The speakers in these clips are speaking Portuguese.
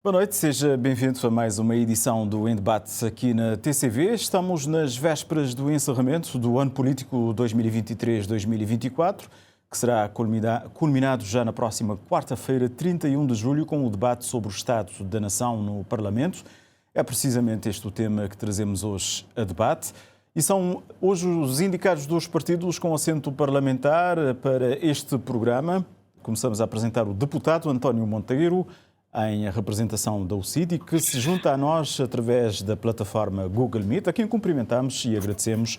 Boa noite, seja bem-vindo a mais uma edição do Em Debate aqui na TCV. Estamos nas vésperas do encerramento do ano político 2023-2024, que será culminado já na próxima quarta-feira, 31 de julho, com o debate sobre o Estado da Nação no Parlamento. É precisamente este o tema que trazemos hoje a debate. E são hoje os indicados dos partidos com assento parlamentar para este programa. Começamos a apresentar o deputado António Monteiro, em representação da UCID, que se junta a nós através da plataforma Google Meet, a quem cumprimentamos e agradecemos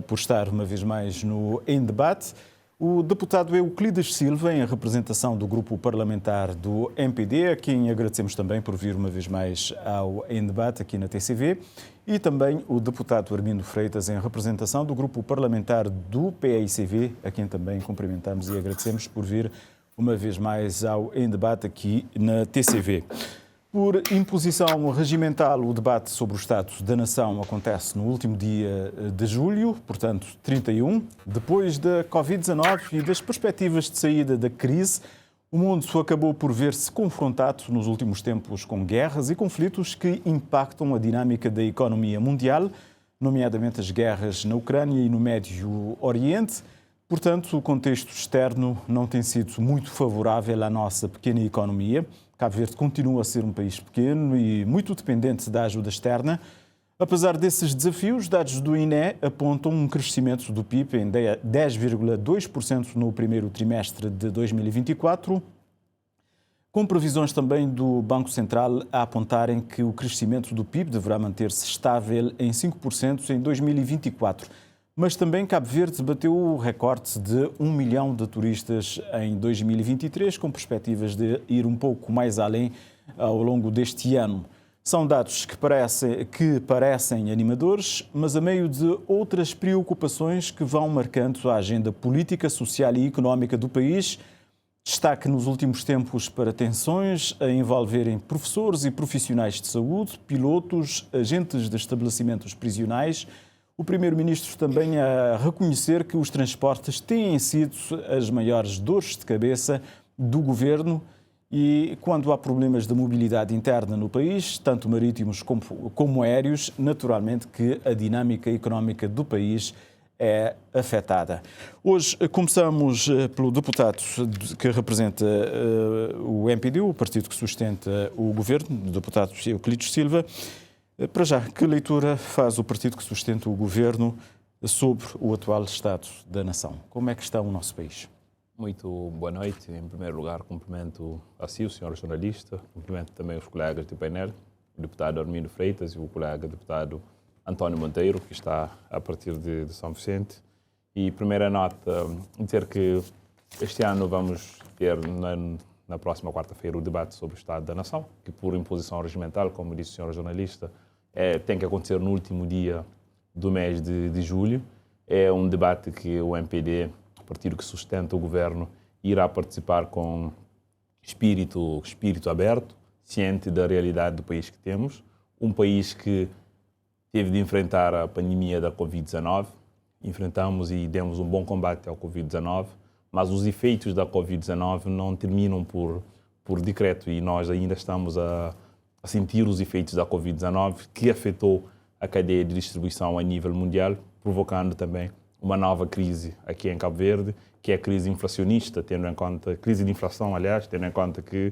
por estar uma vez mais no Em Debate. O deputado Euclides Silva, em representação do grupo parlamentar do MPD, a quem agradecemos também por vir uma vez mais ao Em Debate aqui na TCV. E também o deputado Armindo Freitas, em representação do grupo parlamentar do PAICV, a quem também cumprimentamos e agradecemos por vir uma vez mais ao Em Debate aqui na TCV. Por imposição regimental, o debate sobre o Estado da Nação acontece no último dia de julho, portanto 31. Depois da Covid-19 e das perspectivas de saída da crise, o mundo acabou por ver-se confrontado nos últimos tempos com guerras e conflitos que impactam a dinâmica da economia mundial, nomeadamente as guerras na Ucrânia e no Médio Oriente. Portanto, o contexto externo não tem sido muito favorável à nossa pequena economia. Cabo Verde continua a ser um país pequeno e muito dependente da ajuda externa. Apesar desses desafios, dados do INE apontam um crescimento do PIB em 10,2% no primeiro trimestre de 2024, com previsões também do Banco Central a apontarem que o crescimento do PIB deverá manter-se estável em 5% em 2024. Mas também Cabo Verde bateu o recorde de 1 milhão de turistas em 2023, com perspectivas de ir um pouco mais além ao longo deste ano. São dados que parecem animadores, mas a meio de outras preocupações que vão marcando a agenda política, social e económica do país. Destaque nos últimos tempos para tensões a envolverem professores e profissionais de saúde, pilotos, agentes de estabelecimentos prisionais. O Primeiro-Ministro também a reconhecer que os transportes têm sido as maiores dores de cabeça do Governo e quando há problemas de mobilidade interna no país, tanto marítimos como aéreos, naturalmente que a dinâmica económica do país é afetada. Hoje começamos pelo deputado que representa o MPD, o partido que sustenta o Governo, o deputado Euclides Silva. Para já, que leitura faz o partido que sustenta o Governo sobre o atual Estado da Nação? Como é que está o nosso país? Muito boa noite. Em primeiro lugar, cumprimento a si, o senhor jornalista, cumprimento também os colegas de painel, o deputado Armindo Freitas e o colega deputado António Monteiro, que está a partir de São Vicente. E primeira nota, dizer que este ano vamos ter na próxima quarta-feira o debate sobre o Estado da Nação, que por imposição regimental, como disse o senhor jornalista, tem que acontecer no último dia do mês de julho. É um debate que o MPD, o partido que sustenta o governo, irá participar com espírito aberto, ciente da realidade do país que temos. Um país que teve de enfrentar a pandemia da Covid-19. Enfrentamos e demos um bom combate ao Covid-19, mas os efeitos da Covid-19 não terminam por decreto e nós ainda estamos a sentir os efeitos da Covid-19, que afetou a cadeia de distribuição a nível mundial, provocando também uma nova crise aqui em Cabo Verde, que é a crise inflacionista, crise de inflação, aliás, tendo em conta que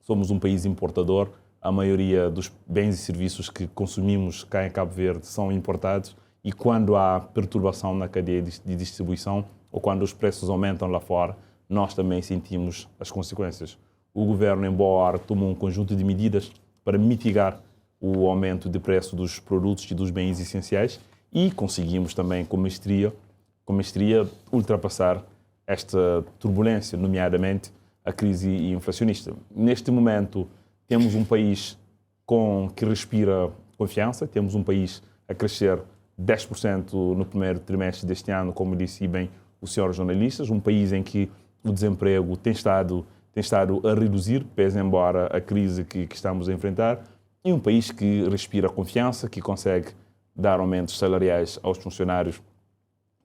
somos um país importador, a maioria dos bens e serviços que consumimos cá em Cabo Verde são importados e quando há perturbação na cadeia de distribuição ou quando os preços aumentam lá fora, nós também sentimos as consequências. O governo, em boa hora, tomou um conjunto de medidas para mitigar o aumento de preço dos produtos e dos bens essenciais e conseguimos também, com mestria, ultrapassar esta turbulência, nomeadamente a crise inflacionista. Neste momento, temos um país que respira confiança, temos um país a crescer 10% no primeiro trimestre deste ano, como disse bem o senhor jornalista, um país em que o desemprego tem estado a reduzir, pese embora a crise que estamos a enfrentar, e um país que respira confiança, que consegue dar aumentos salariais aos funcionários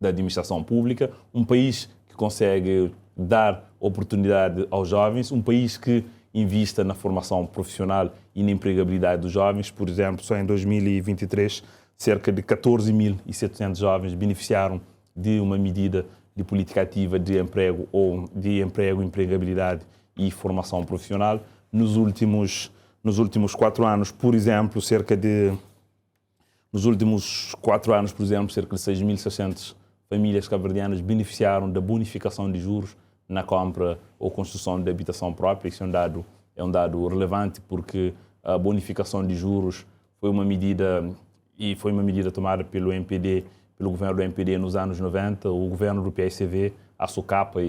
da administração pública, um país que consegue dar oportunidade aos jovens, um país que invista na formação profissional e na empregabilidade dos jovens. Por exemplo, só em 2023, cerca de 14.700 jovens beneficiaram de uma medida de política ativa de emprego ou de emprego, empregabilidade e formação profissional. Nos últimos 4 anos, por exemplo, cerca de 6.600 famílias cabo-verdianas beneficiaram da bonificação de juros na compra ou construção de habitação própria. Isso é um dado relevante, porque a bonificação de juros foi uma medida tomada pelo governo do MPD nos anos 90. O governo do PSCV, a SUCAPA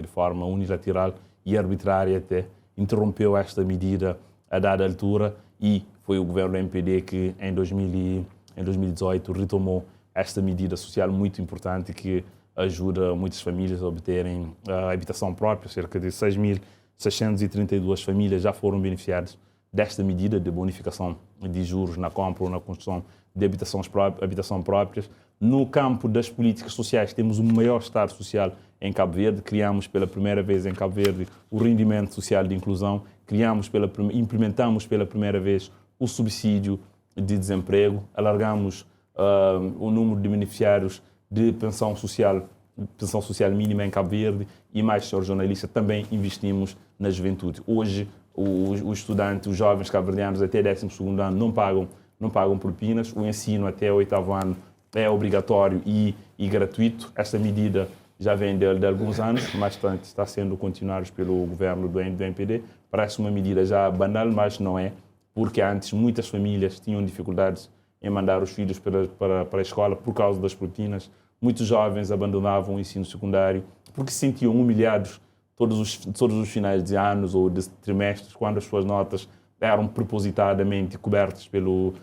de forma unilateral e arbitrária até, interrompeu esta medida a dada altura, e foi o governo do MPD que em 2018 retomou esta medida social muito importante que ajuda muitas famílias a obterem a habitação própria. Cerca de 6.632 famílias já foram beneficiadas desta medida de bonificação de juros na compra ou na construção de habitação próprias. No campo das políticas sociais, temos o maior Estado social em Cabo Verde. Criamos pela primeira vez em Cabo Verde o rendimento social de inclusão, implementamos pela primeira vez o subsídio de desemprego, alargamos o número de beneficiários de pensão social mínima em Cabo Verde, e mais, senhor jornalista, também investimos na juventude. Hoje, os estudantes, os jovens cabo-verdianos até 12º ano não pagam propinas. O ensino até 8º ano é obrigatório e gratuito. Esta medida já vem de alguns anos, mas está sendo continuada pelo governo do MPD. Parece uma medida já banal, mas não é, porque antes muitas famílias tinham dificuldades em mandar os filhos para a escola por causa das propinas. Muitos jovens abandonavam o ensino secundário porque se sentiam humilhados todos os finais de anos ou de trimestres, quando as suas notas eram propositadamente cobertas pelos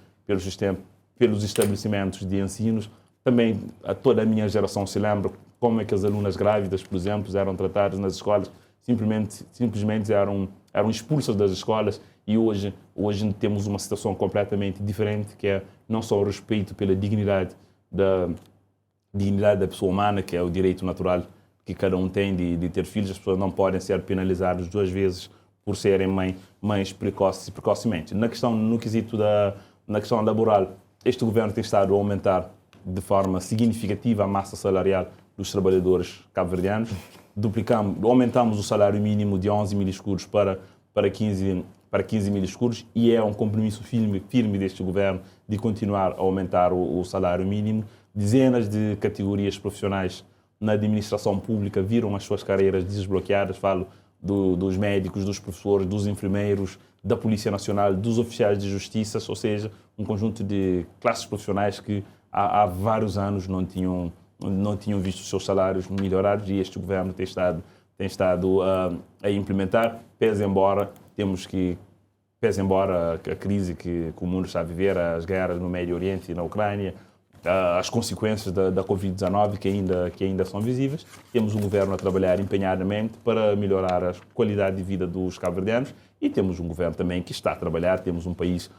estabelecimentos de ensino. Também toda a minha geração se lembra como é que as alunas grávidas, por exemplo, eram tratadas nas escolas, simplesmente eram expulsas das escolas. E hoje temos uma situação completamente diferente, que é não só o respeito pela dignidade da pessoa humana, que é o direito natural que cada um tem de ter filhos. As pessoas não podem ser penalizadas 2 vezes por serem mães precocemente. Na questão laboral, este governo tem estado a aumentar de forma significativa a massa salarial dos trabalhadores cabo-verdianos. Aumentamos o salário mínimo de 11 mil escudos para 15 mil escudos, e é um compromisso firme deste governo de continuar a aumentar o salário mínimo. Dezenas de categorias profissionais na administração pública viram as suas carreiras desbloqueadas. Falo dos médicos, dos professores, dos enfermeiros, da Polícia Nacional, dos oficiais de justiça, ou seja, um conjunto de classes profissionais que há vários anos não tinham visto os seus salários melhorados, e este governo tem estado a implementar, pese embora a crise que o mundo está a viver, as guerras no Médio Oriente e na Ucrânia, as consequências da Covid-19 que ainda são visíveis. Temos um governo a trabalhar empenhadamente para melhorar a qualidade de vida dos cabo-verdianos, e temos um governo também que está a trabalhar. Temos um país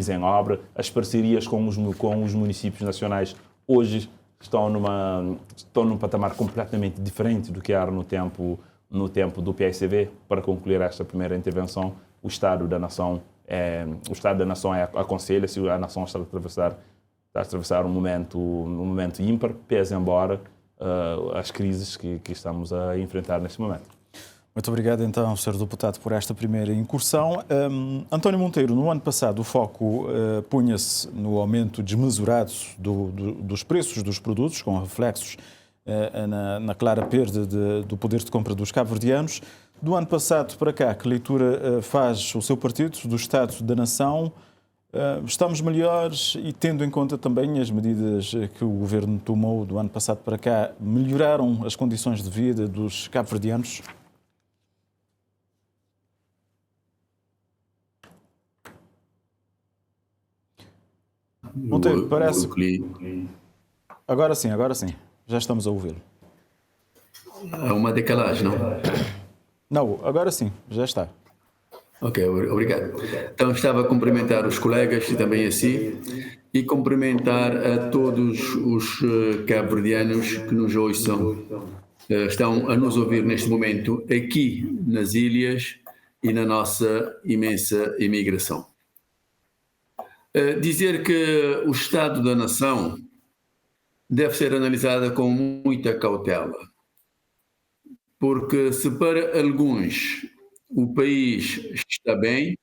em obra. As parcerias com os municípios nacionais hoje estão num patamar completamente diferente do que era no tempo do PSCV. Para concluir esta primeira intervenção, o Estado da Nação aconselha-se, a nação está a atravessar um momento ímpar, pese embora as crises que estamos a enfrentar neste momento. Muito obrigado, então, Sr. Deputado, por esta primeira incursão. António Monteiro, no ano passado o foco punha-se no aumento desmesurado dos preços dos produtos, com reflexos na clara perda do poder de compra dos cabo-verdianos. Do ano passado para cá, que leitura faz o seu partido do Estado da Nação? Estamos melhores, e tendo em conta também as medidas que o Governo tomou do ano passado para cá, melhoraram as condições de vida dos cabo-verdianos? Monteiro, parece... Agora sim, já estamos a ouvi-lo. É uma decalagem, não? Não, agora sim, já está. Ok, obrigado. Então estava a cumprimentar os colegas e também a si, e cumprimentar a todos os cabo-verdianos que nos ouçam, estão a nos ouvir neste momento aqui nas ilhas e na nossa imensa imigração. Dizer que o estado da nação deve ser analisada com muita cautela, porque se para alguns o país está bem,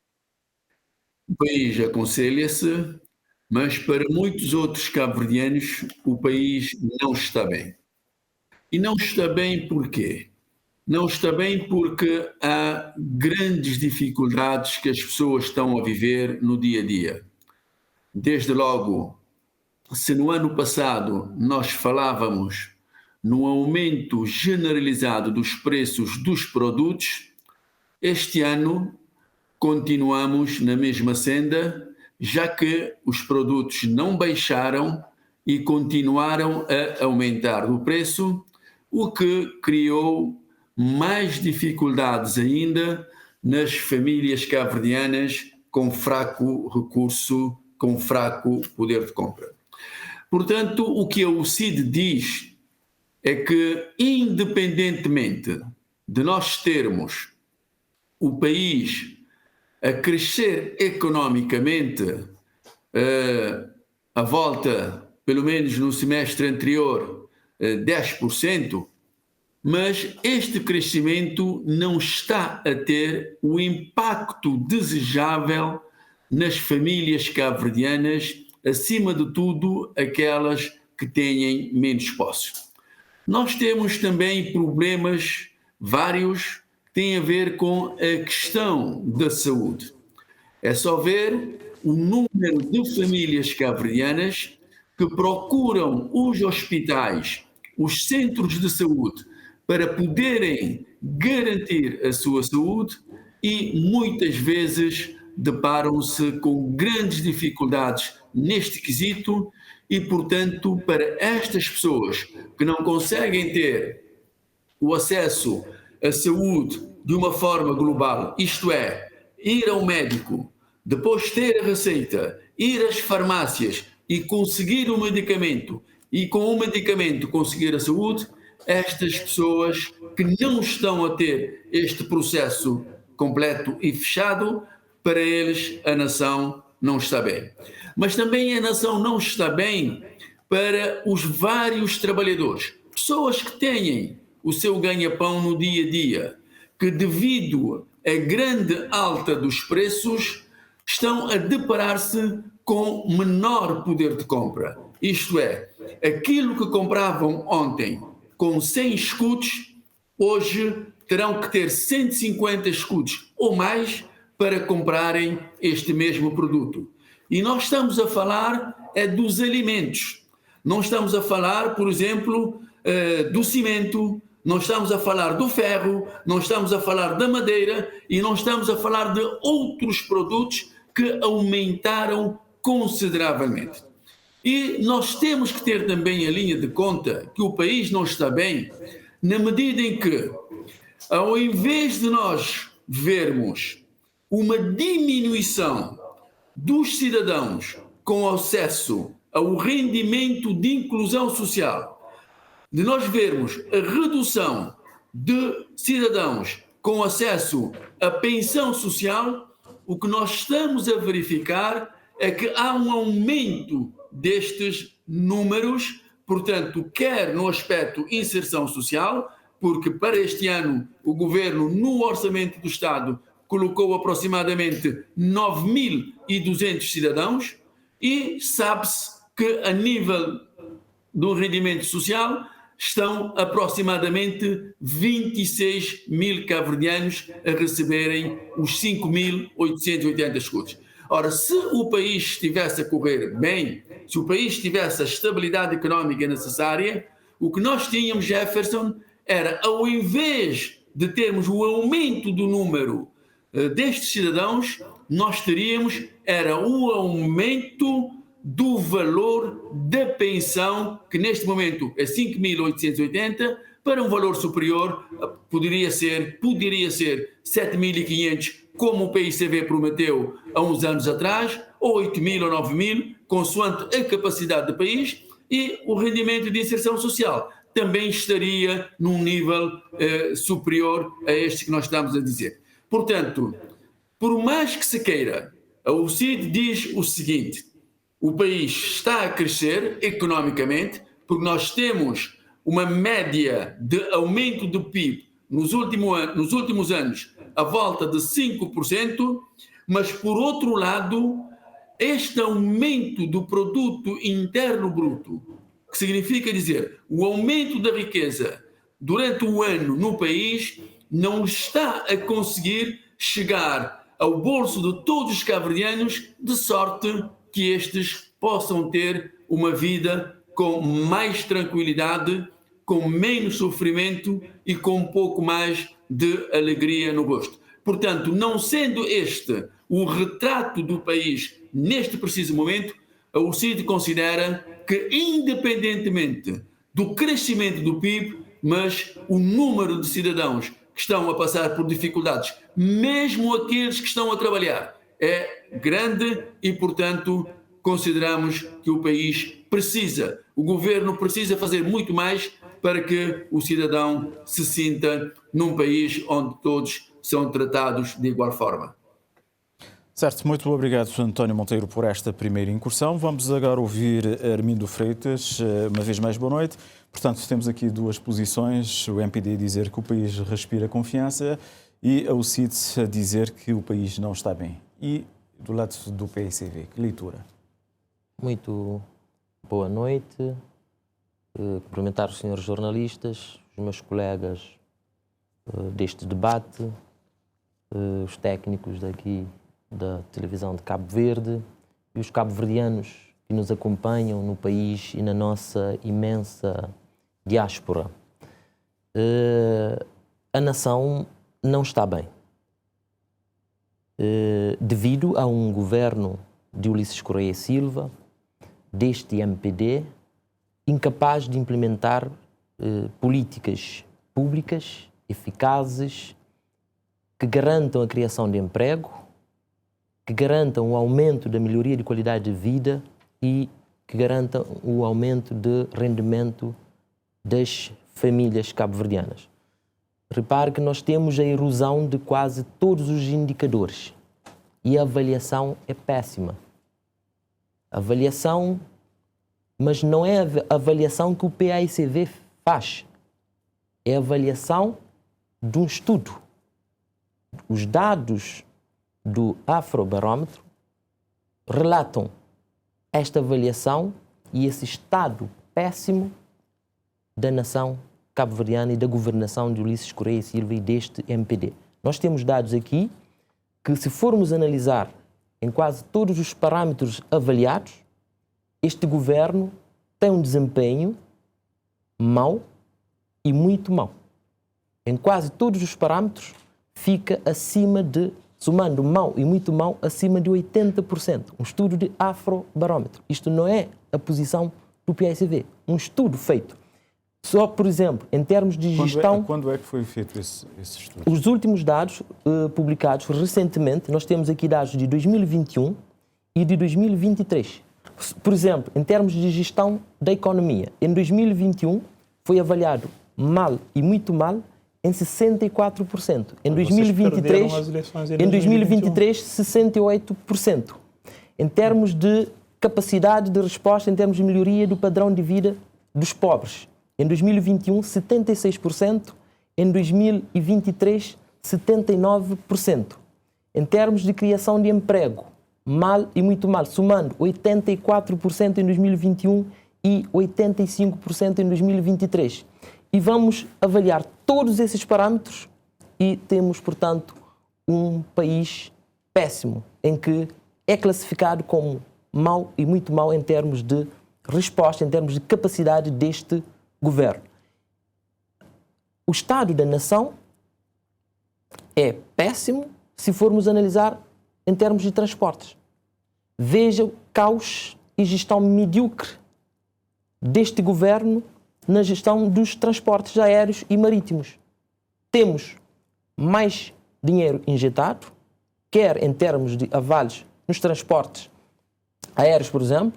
o país aconselha-se, mas para muitos outros cabo-verdianos o país não está bem. E não está bem porquê? Não está bem porque há grandes dificuldades que as pessoas estão a viver no dia a dia. Desde logo, se no ano passado nós falávamos no aumento generalizado dos preços dos produtos, este ano continuamos na mesma senda, já que os produtos não baixaram e continuaram a aumentar o preço, o que criou mais dificuldades ainda nas famílias cabo-verdianas com fraco recurso, com fraco poder de compra. Portanto, o que a UCID diz é que, independentemente de nós termos o país a crescer economicamente, a volta, pelo menos no semestre anterior, 10%, mas este crescimento não está a ter o impacto desejável nas famílias cabo-verdianas, acima de tudo aquelas que têm menos posses. Nós temos também problemas vários que têm a ver com a questão da saúde. É só ver o número de famílias cabo-verdianas que procuram os hospitais, os centros de saúde, para poderem garantir a sua saúde e muitas vezes deparam-se com grandes dificuldades neste quesito e, portanto, para estas pessoas que não conseguem ter o acesso à saúde de uma forma global, isto é, ir ao médico, depois ter a receita, ir às farmácias e conseguir o medicamento e com o medicamento conseguir a saúde, estas pessoas que não estão a ter este processo completo e fechado, para eles a nação não está bem. Mas também a nação não está bem para os vários trabalhadores, pessoas que têm o seu ganha-pão no dia a dia, que devido à grande alta dos preços estão a deparar-se com menor poder de compra. Isto é, aquilo que compravam ontem com 100 escudos, hoje terão que ter 150 escudos ou mais para comprarem este mesmo produto. E nós estamos a falar dos alimentos. Não estamos a falar, por exemplo, do cimento, não estamos a falar do ferro, não estamos a falar da madeira e não estamos a falar de outros produtos que aumentaram consideravelmente. E nós temos que ter também a linha de conta que o país não está bem, na medida em que, ao invés de nós vermos uma diminuição dos cidadãos com acesso ao rendimento de inclusão social, de nós vermos a redução de cidadãos com acesso à pensão social, o que nós estamos a verificar é que há um aumento destes números, portanto, quer no aspecto inserção social, porque para este ano o Governo, no Orçamento do Estado, colocou aproximadamente 9.200 cidadãos e sabe-se que a nível do rendimento social estão aproximadamente 26 mil cabo-verdianos a receberem os 5.880 escudos. Ora, se o país estivesse a correr bem, se o país tivesse a estabilidade económica necessária, o que nós tínhamos, Jefferson, era, ao invés de termos o aumento do número destes cidadãos, nós teríamos era o aumento do valor da pensão, que neste momento é 5.880, para um valor superior, poderia ser 7.500, como o PICV prometeu há uns anos atrás, ou 8.000 ou 9.000, consoante a capacidade do país, e o rendimento de inserção social também estaria num nível superior a este que nós estamos a dizer. Portanto, por mais que se queira, a OECD diz o seguinte: o país está a crescer economicamente, porque nós temos uma média de aumento do PIB nos últimos anos à volta de 5%, mas, por outro lado, este aumento do produto interno bruto, que significa dizer o aumento da riqueza durante o ano no país, não está a conseguir chegar ao bolso de todos os cabo-verdianos, de sorte que estes possam ter uma vida com mais tranquilidade, com menos sofrimento e com um pouco mais de alegria no gosto. Portanto, não sendo este o retrato do país neste preciso momento, a OECD considera que, independentemente do crescimento do PIB, mas o número de cidadãos que estão a passar por dificuldades, mesmo aqueles que estão a trabalhar, é grande e, portanto, consideramos que o país precisa, o governo precisa fazer muito mais para que o cidadão se sinta num país onde todos são tratados de igual forma. Certo, muito obrigado, António Monteiro, por esta primeira incursão. Vamos agora ouvir Armindo Freitas. Uma vez mais, boa noite. Portanto, temos aqui duas posições. O MPD a dizer que o país respira confiança e a OCID a dizer que o país não está bem. E do lado do PICV, que leitura? Muito boa noite. Cumprimentar os senhores jornalistas, os meus colegas deste debate, os técnicos daqui da televisão de Cabo Verde e os cabo-verdianos que nos acompanham no país e na nossa imensa diáspora. A nação não está bem, devido a um governo de Ulisses Correia Silva, deste MPD, incapaz de implementar políticas públicas eficazes que garantam a criação de emprego, que garantam o aumento da melhoria de qualidade de vida e que garantam o aumento de rendimento das famílias cabo-verdianas. Repare que nós temos a erosão de quase todos os indicadores e a avaliação é péssima. Avaliação, mas não é a avaliação que o PAICV faz, é a avaliação de um estudo. Os dados do Afrobarómetro relatam esta avaliação e esse estado péssimo da nação cabo-verdiana e da governação de Ulisses Correia Silva e deste MPD. Nós temos dados aqui que, se formos analisar em quase todos os parâmetros avaliados, este governo tem um desempenho mau e muito mau. Em quase todos os parâmetros fica acima de, somando mau e muito mau, acima de 80%. Um estudo de Afrobarómetro. Isto não é a posição do PICV. Um estudo feito. Só, por exemplo, em termos de gestão... Quando é que foi feito esse estudo? Os últimos dados publicados recentemente, nós temos aqui dados de 2021 e de 2023. Por exemplo, em termos de gestão da economia, em 2021 foi avaliado mal e muito mal em 64%. Em 2023, 68%. Em termos de capacidade de resposta, em termos de melhoria do padrão de vida dos pobres. Em 2021, 76%. Em 2023, 79%. Em termos de criação de emprego, mal e muito mal, somando 84% em 2021 e 85% em 2023. E vamos avaliar todos esses parâmetros e temos, portanto, um país péssimo, em que é classificado como mau e muito mau em termos de resposta, em termos de capacidade deste governo. O estado da nação é péssimo se formos analisar em termos de transportes. Veja o caos e gestão medíocre deste governo na gestão dos transportes aéreos e marítimos. Temos mais dinheiro injetado, quer em termos de avalos nos transportes aéreos, por exemplo,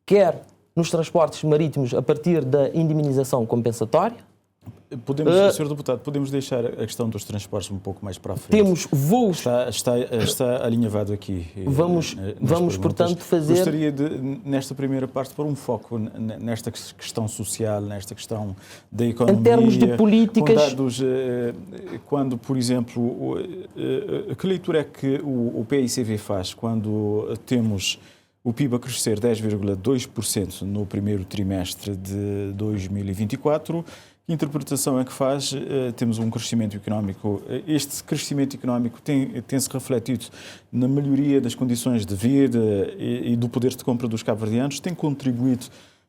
quer nos transportes marítimos a partir da indemnização compensatória, Sr. Deputado, podemos deixar a questão dos transportes um pouco mais para a frente. Temos voos. Está alinhavado aqui. Vamos portanto, fazer... Gostaria de, nesta primeira parte, pôr um foco nesta questão social, nesta questão da economia. Em termos de políticas... Com dados, quando, por exemplo, que leitura é que o PICV faz quando temos o PIB a crescer 10,2% no primeiro trimestre de 2024? Que interpretação é que faz? Temos um crescimento económico. Este crescimento económico tem-se refletido na melhoria das condições de vida e do poder de compra dos cabo-verdianos? Tem contribuído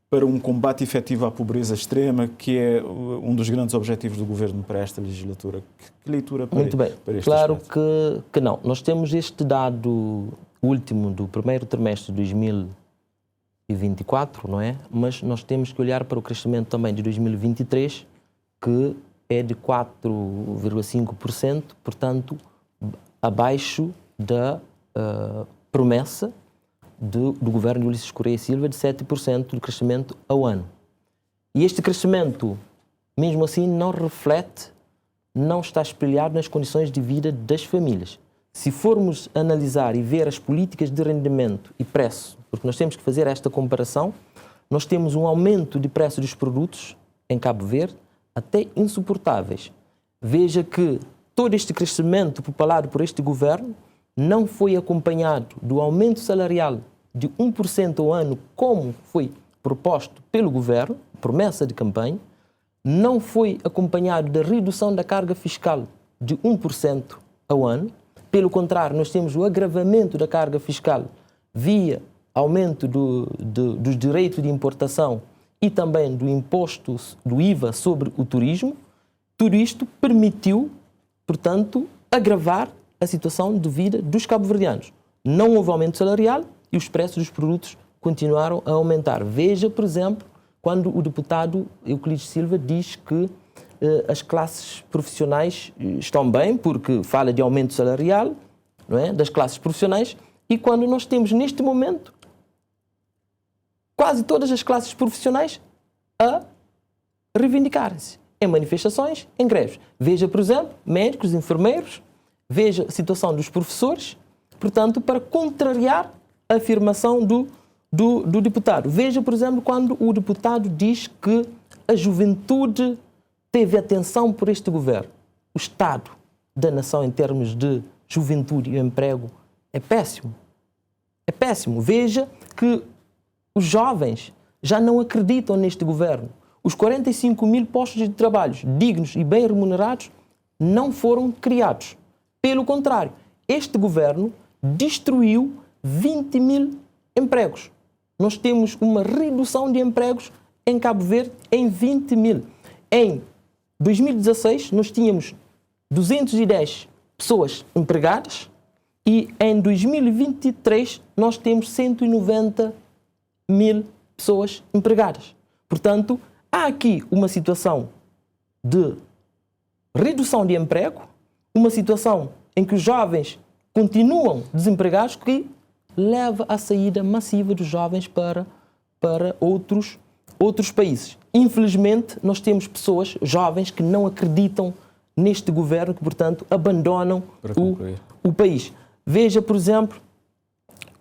para um combate efetivo à pobreza extrema, que é um dos grandes objetivos do Governo para esta legislatura? Que leitura para, Muito bem. Para este claro aspecto? que não. Nós temos este dado último do primeiro trimestre de 2024, não é? Mas nós temos que olhar para o crescimento também de 2023, que é de 4,5%, portanto, abaixo da promessa do governo de Ulisses Correia Silva de 7% de crescimento ao ano. E este crescimento, mesmo assim, não reflete, não está espelhado nas condições de vida das famílias. Se formos analisar e ver as políticas de rendimento e preço, porque nós temos que fazer esta comparação, nós temos um aumento de preço dos produtos em Cabo Verde até insuportáveis. Veja que todo este crescimento propalado por este governo não foi acompanhado do aumento salarial de 1% ao ano, como foi proposto pelo governo, promessa de campanha, não foi acompanhado da redução da carga fiscal de 1% ao ano. Pelo contrário, nós temos o agravamento da carga fiscal via aumento dos direitos de importação e também do imposto do IVA sobre o turismo. Tudo isto permitiu, portanto, agravar a situação de vida dos cabo-verdianos. Não houve aumento salarial e os preços dos produtos continuaram a aumentar. Veja, por exemplo, quando o deputado Euclides Silva diz que as classes profissionais estão bem, porque fala de aumento salarial, não é? Das classes profissionais, e quando nós temos neste momento quase todas as classes profissionais a reivindicarem-se em manifestações, em greves. Veja, por exemplo, médicos, enfermeiros, veja a situação dos professores, portanto, para contrariar a afirmação do deputado. Veja, por exemplo, quando o deputado diz que a juventude teve atenção por este governo. O estado da nação em termos de juventude e emprego é péssimo. É péssimo. Veja que os jovens já não acreditam neste governo. Os 45 mil postos de trabalho dignos e bem remunerados não foram criados. Pelo contrário, este governo destruiu 20 mil empregos. Nós temos uma redução de empregos em Cabo Verde em 20 mil. Em 2016, nós tínhamos 210 pessoas empregadas e em 2023 nós temos 190 mil pessoas empregadas. Portanto, há aqui uma situação de redução de emprego, uma situação em que os jovens continuam desempregados, que leva à saída massiva dos jovens para outros países. Infelizmente, nós temos pessoas jovens que não acreditam neste governo, que, portanto, abandonam o país. Veja, por exemplo,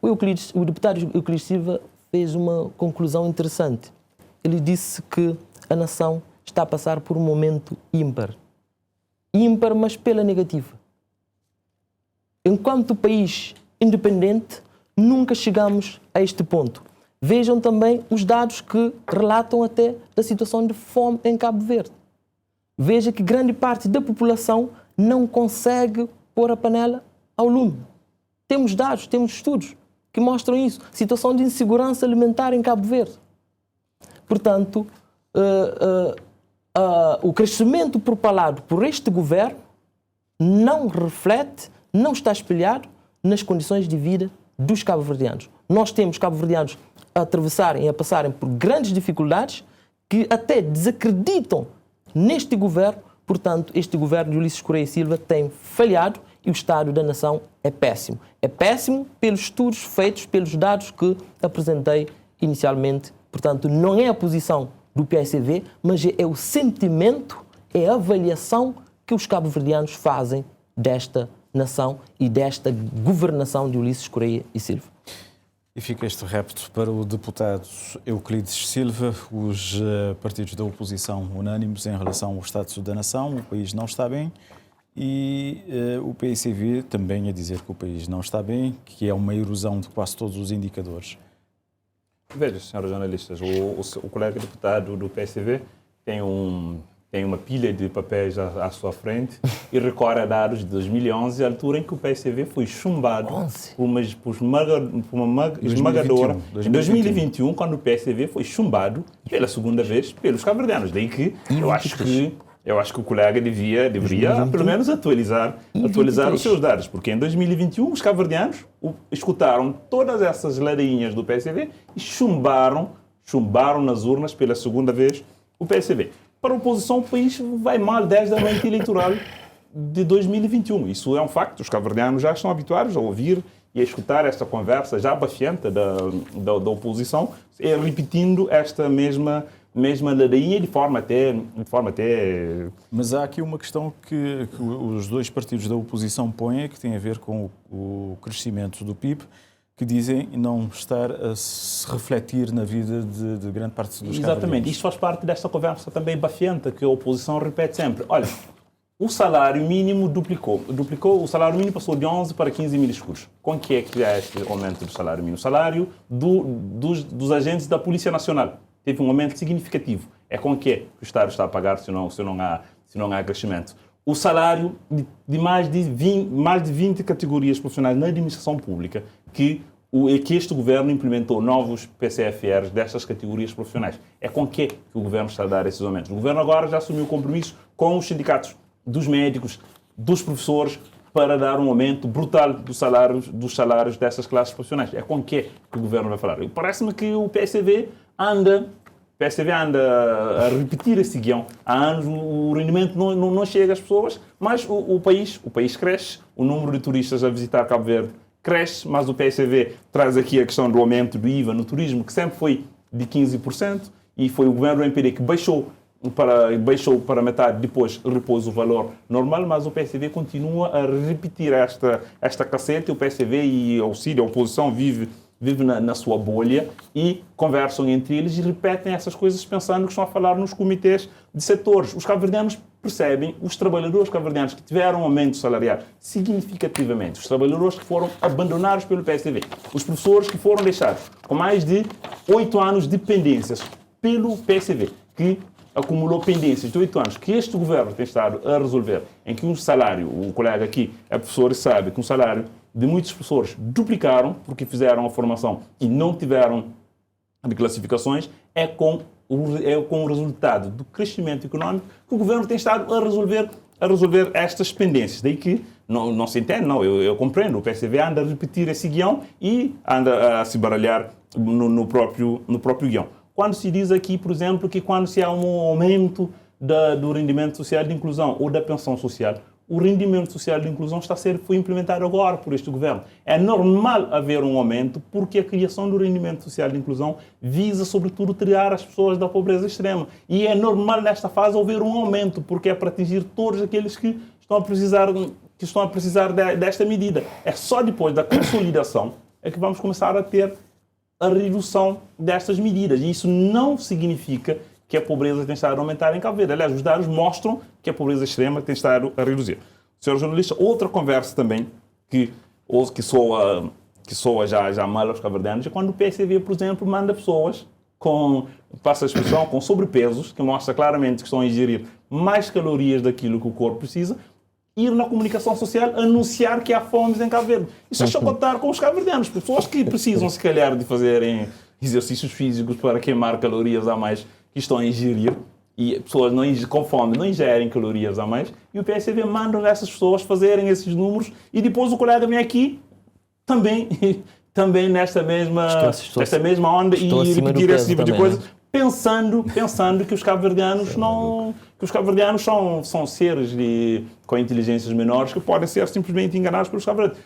o deputado Euclides Silva fez uma conclusão interessante. Ele disse que a nação está a passar por um momento ímpar. Ímpar, mas pela negativa. Enquanto país independente, nunca chegamos a este ponto. Vejam também os dados que relatam até da situação de fome em Cabo Verde. Veja que grande parte da população não consegue pôr a panela ao lume. Temos dados, temos estudos que mostram isso. Situação de insegurança alimentar em Cabo Verde. Portanto, o crescimento propalado por este governo não reflete, não está espelhado nas condições de vida dos cabo-verdianos. Nós temos cabo-verdianos a atravessarem, a passarem por grandes dificuldades que até desacreditam neste governo. Portanto, este governo de Ulisses Correia Silva tem falhado e o estado da nação é péssimo. É péssimo pelos estudos feitos, pelos dados que apresentei inicialmente. Portanto, não é a posição do PICV, mas é o sentimento é a avaliação que os cabo-verdianos fazem desta nação e desta governação de Ulisses Correia e Silva. E fica este repto para o deputado Euclides Silva. Os partidos da oposição unânimes em relação ao status da nação, o país não está bem, e o PICV também a dizer que o país não está bem, que é uma erosão de quase todos os indicadores. Veja, senhores jornalistas, o colega deputado do PSV tem uma pilha de papéis à sua frente e recorre a dados de 2011, a altura em que o PSV foi chumbado por uma esmagadora. Em 2021, quando o PSV foi chumbado pela segunda vez pelos cabo-verdianos. Daí que eu acho que o colega deveria pelo menos atualizar os seus dados, porque em 2021 os cabo-verdianos escutaram todas essas ladainhas do PSV e chumbaram nas urnas pela segunda vez o PSV. Para a oposição, o país vai mal desde a noite eleitoral de 2021. Isso é um facto. Os cabo-verdianos já estão habituados a ouvir e a escutar esta conversa já bafienta da oposição, repetindo esta mesma ladainha de forma até... Mas há aqui uma questão que os dois partidos da oposição põem, que tem a ver com o crescimento do PIB, que dizem não estar a se refletir na vida de grande parte dos cabo-verdianos. Exatamente. Isto faz parte desta conversa também bafienta, que a oposição repete sempre. Olha, o salário mínimo duplicou. O salário mínimo passou de 11 para 15 mil escudos. Com que é que há este aumento do salário mínimo? O salário dos agentes da Polícia Nacional teve um aumento significativo. É com que o Estado está a pagar se não há crescimento. O salário de mais de 20 categorias profissionais na administração pública que este governo implementou novos PCFRs destas categorias profissionais. É com que o governo está a dar esses aumentos. O governo agora já assumiu o compromisso com os sindicatos dos médicos, dos professores, para dar um aumento brutal dos salários dessas classes profissionais. É com que o governo vai falar. Parece-me que o PSV anda a repetir esse guião. Há anos o rendimento não chega às pessoas, mas o país cresce, o número de turistas a visitar Cabo Verde cresce, mas o PSV traz aqui a questão do aumento do IVA no turismo, que sempre foi de 15%, e foi o governo do MPD que baixou para metade, depois repôs o valor normal, mas o PSV continua a repetir esta cacete. O PSV e a oposição vive na sua bolha e conversam entre eles e repetem essas coisas pensando que estão a falar nos comitês de setores. Os cabo-verdianos percebem, os trabalhadores cabo-verdianos que tiveram um aumento salarial significativamente, os trabalhadores que foram abandonados pelo PSV, os professores que foram deixados com mais de 8 anos de pendências pelo PSV, que acumulou pendências de 8 anos, que este governo tem estado a resolver, em que um salário, o colega aqui é professor e sabe que um salário de muitos professores duplicaram porque fizeram a formação e não tiveram de classificações, é com o resultado do crescimento econômico que o governo tem estado a resolver estas pendências. Daí que não se entende, eu compreendo, o PSV anda a repetir esse guião e anda a se baralhar no próprio guião. Quando se diz aqui, por exemplo, que quando se há um aumento do rendimento social de inclusão ou da pensão social, o rendimento social de inclusão foi implementado agora por este governo. É normal haver um aumento porque a criação do rendimento social de inclusão visa, sobretudo, tirar as pessoas da pobreza extrema. E é normal, nesta fase, haver um aumento porque é para atingir todos aqueles que estão a precisar desta medida. É só depois da consolidação é que vamos começar a ter a redução destas medidas. E isso não significa que a pobreza tem estado a aumentar em Cabo Verde. Aliás, os dados mostram que a pobreza extrema tem estado a reduzir. Senhor jornalista, outra conversa também que soa já mal aos cabo-verdianos é quando o PSV, por exemplo, manda pessoas com sobrepesos, que mostra claramente que estão a ingerir mais calorias daquilo que o corpo precisa, ir na comunicação social anunciar que há fomes em Cabo Verde. Isso é chocotar com os cabo-verdianos, pessoas que precisam, se calhar, de fazerem exercícios físicos para queimar calorias a mais que estão a ingerir, e pessoas com fome não ingerem calorias a mais, e o PSV manda essas pessoas fazerem esses números, e depois o colega vem aqui também nesta mesma onda e repetir esse tipo de coisa, pensando que os cabo-verdianos são seres com inteligências menores que podem ser simplesmente enganados pelos cabo-verdianos,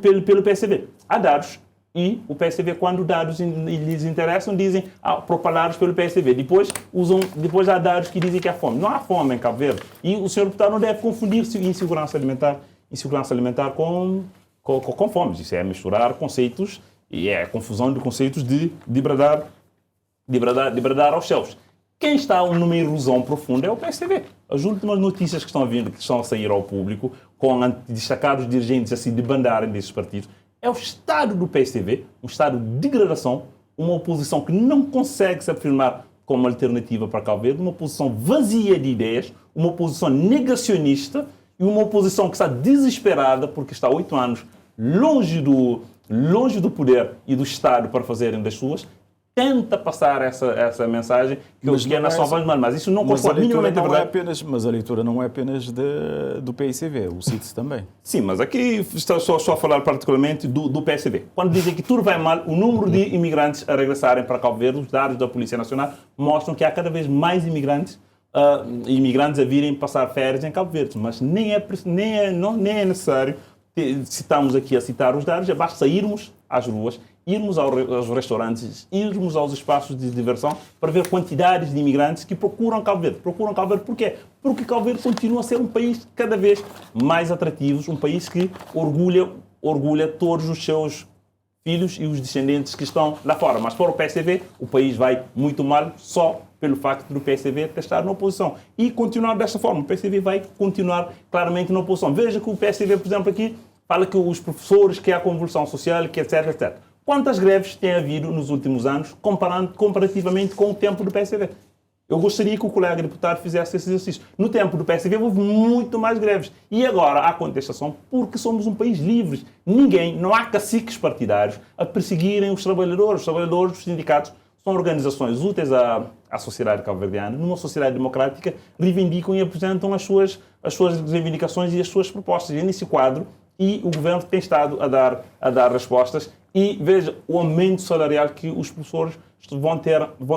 pelo PSV. Há dados e o PSV, quando dados lhes interessam, dizem propalados pelo PSV. Depois há dados que dizem que há fome. Não há fome em Cabo Verde. E o senhor deputado não deve confundir insegurança alimentar com fome. Isso é misturar conceitos e é a confusão de conceitos de bradar aos céus. Quem está numa erosão profunda é o PSV. As últimas notícias que estão a sair ao público, com destacados dirigentes assim de bandarem desses partidos, é o estado do PSV, um estado de degradação, uma oposição que não consegue se afirmar como alternativa para Cabo Verde, uma oposição vazia de ideias, uma oposição negacionista e uma oposição que está desesperada porque está há 8 anos longe do poder e do Estado para fazerem das suas. Tenta passar essa mensagem que a nação vai mal, mas isso não concorda minimamente a verdade. Mas a leitura não é apenas do PSV, o CITES também. Sim, mas aqui estou só a falar particularmente do PSV. Quando dizem que tudo vai mal, o número de imigrantes a regressarem para Cabo Verde, os dados da Polícia Nacional mostram que há cada vez mais imigrantes a virem passar férias em Cabo Verde, mas nem é necessário estamos aqui a citar os dados, basta irmos às ruas, irmos aos restaurantes, irmos aos espaços de diversão para ver quantidades de imigrantes que procuram Cabo Verde. Procuram Cabo Verde por quê? Porque Cabo Verde continua a ser um país cada vez mais atrativo, um país que orgulha todos os seus filhos e os descendentes que estão lá fora. Mas para o PSV, o país vai muito mal só pelo facto do PSV estar na oposição. E continuar desta forma. O PSV vai continuar claramente na oposição. Veja que o PSV, por exemplo, aqui fala que os professores, que há convulsão social, que etc, etc. Quantas greves tem havido nos últimos anos, comparativamente com o tempo do PSV? Eu gostaria que o colega deputado fizesse esse exercício. No tempo do PSV houve muito mais greves. E agora há contestação porque somos um país livre. Não há caciques partidários a perseguirem os trabalhadores. Os trabalhadores dos sindicatos são organizações úteis à sociedade cabo-verdiana. Numa sociedade democrática, reivindicam e apresentam as suas reivindicações e as suas propostas. E nesse quadro, o governo tem estado a dar respostas. E veja o aumento salarial que os professores vão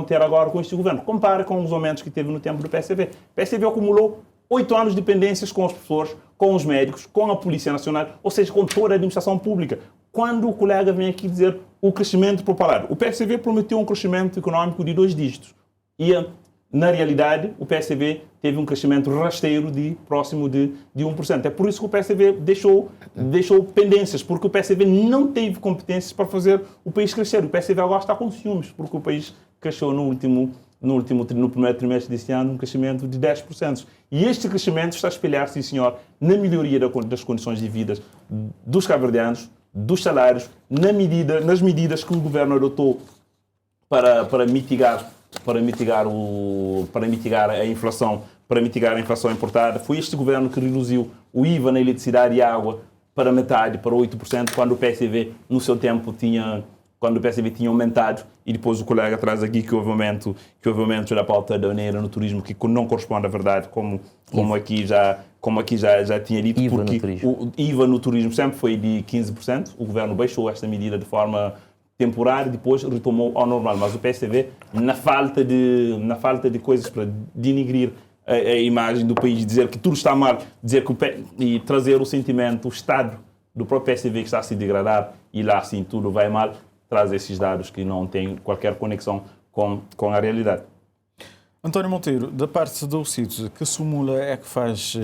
ter agora com este governo. Compare com os aumentos que teve no tempo do PSV. O PSV acumulou 8 anos de pendências com os professores, com os médicos, com a Polícia Nacional, ou seja, com toda a administração pública. Quando o colega vem aqui dizer o crescimento propalado, o PSV prometeu um crescimento econômico de 2 dígitos. E, na realidade, o PSV teve um crescimento rasteiro próximo de 1%. É por isso que o PSV deixou pendências, porque o PSV não teve competências para fazer o país crescer. O PSV agora está com ciúmes, porque o país cresceu no primeiro trimestre deste ano um crescimento de 10%. E este crescimento está a espelhar, sim senhor, na melhoria das condições de vida dos cabo-verdianos, dos salários, nas medidas que o governo adotou para mitigar a inflação importada. Foi este governo que reduziu o IVA na eletricidade e água para metade, para 8%, quando o PSV, no seu tempo, tinha aumentado. E depois o colega traz aqui que houve aumento da pauta aduaneira no turismo, que não corresponde à verdade, como aqui já tinha dito, porque o IVA no turismo sempre foi de 15%. O governo baixou esta medida de forma temporária, depois retomou ao normal. Mas o PSV, na falta de coisas para denigrir a imagem do país, dizer que tudo está mal, e trazer o sentimento, o estado do próprio PSV que está a se degradar e lá assim tudo vai mal, traz esses dados que não têm qualquer conexão com a realidade. António Monteiro, da parte do CITES, que súmula é que faz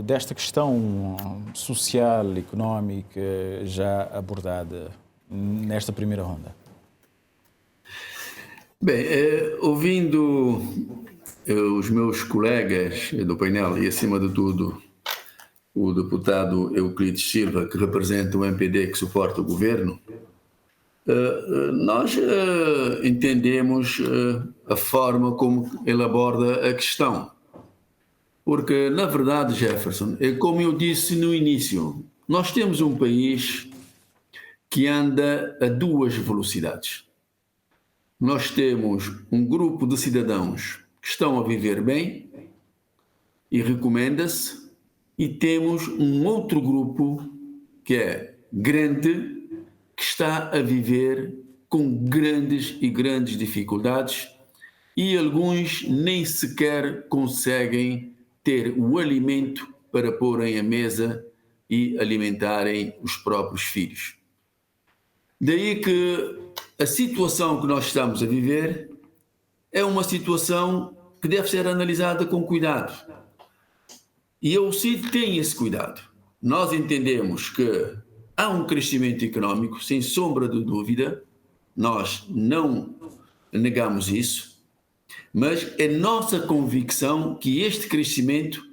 desta questão social, económica, já abordada nesta primeira ronda? Bem, ouvindo os meus colegas do painel e, acima de tudo, o deputado Euclides Silva, que representa o MPD que suporta o governo, nós entendemos a forma como ele aborda a questão. Porque, na verdade, Jefferson, como eu disse no início, nós temos um país que anda a 2 velocidades. Nós temos um grupo de cidadãos que estão a viver bem e recomenda-se, e temos um outro grupo que é grande, que está a viver com grandes dificuldades, e alguns nem sequer conseguem ter o alimento para porem à mesa e alimentarem os próprios filhos. Daí que a situação que nós estamos a viver é uma situação que deve ser analisada com cuidado. E eu sim tenho esse cuidado. Nós entendemos que há um crescimento económico, sem sombra de dúvida, nós não negamos isso, mas é nossa convicção que este crescimento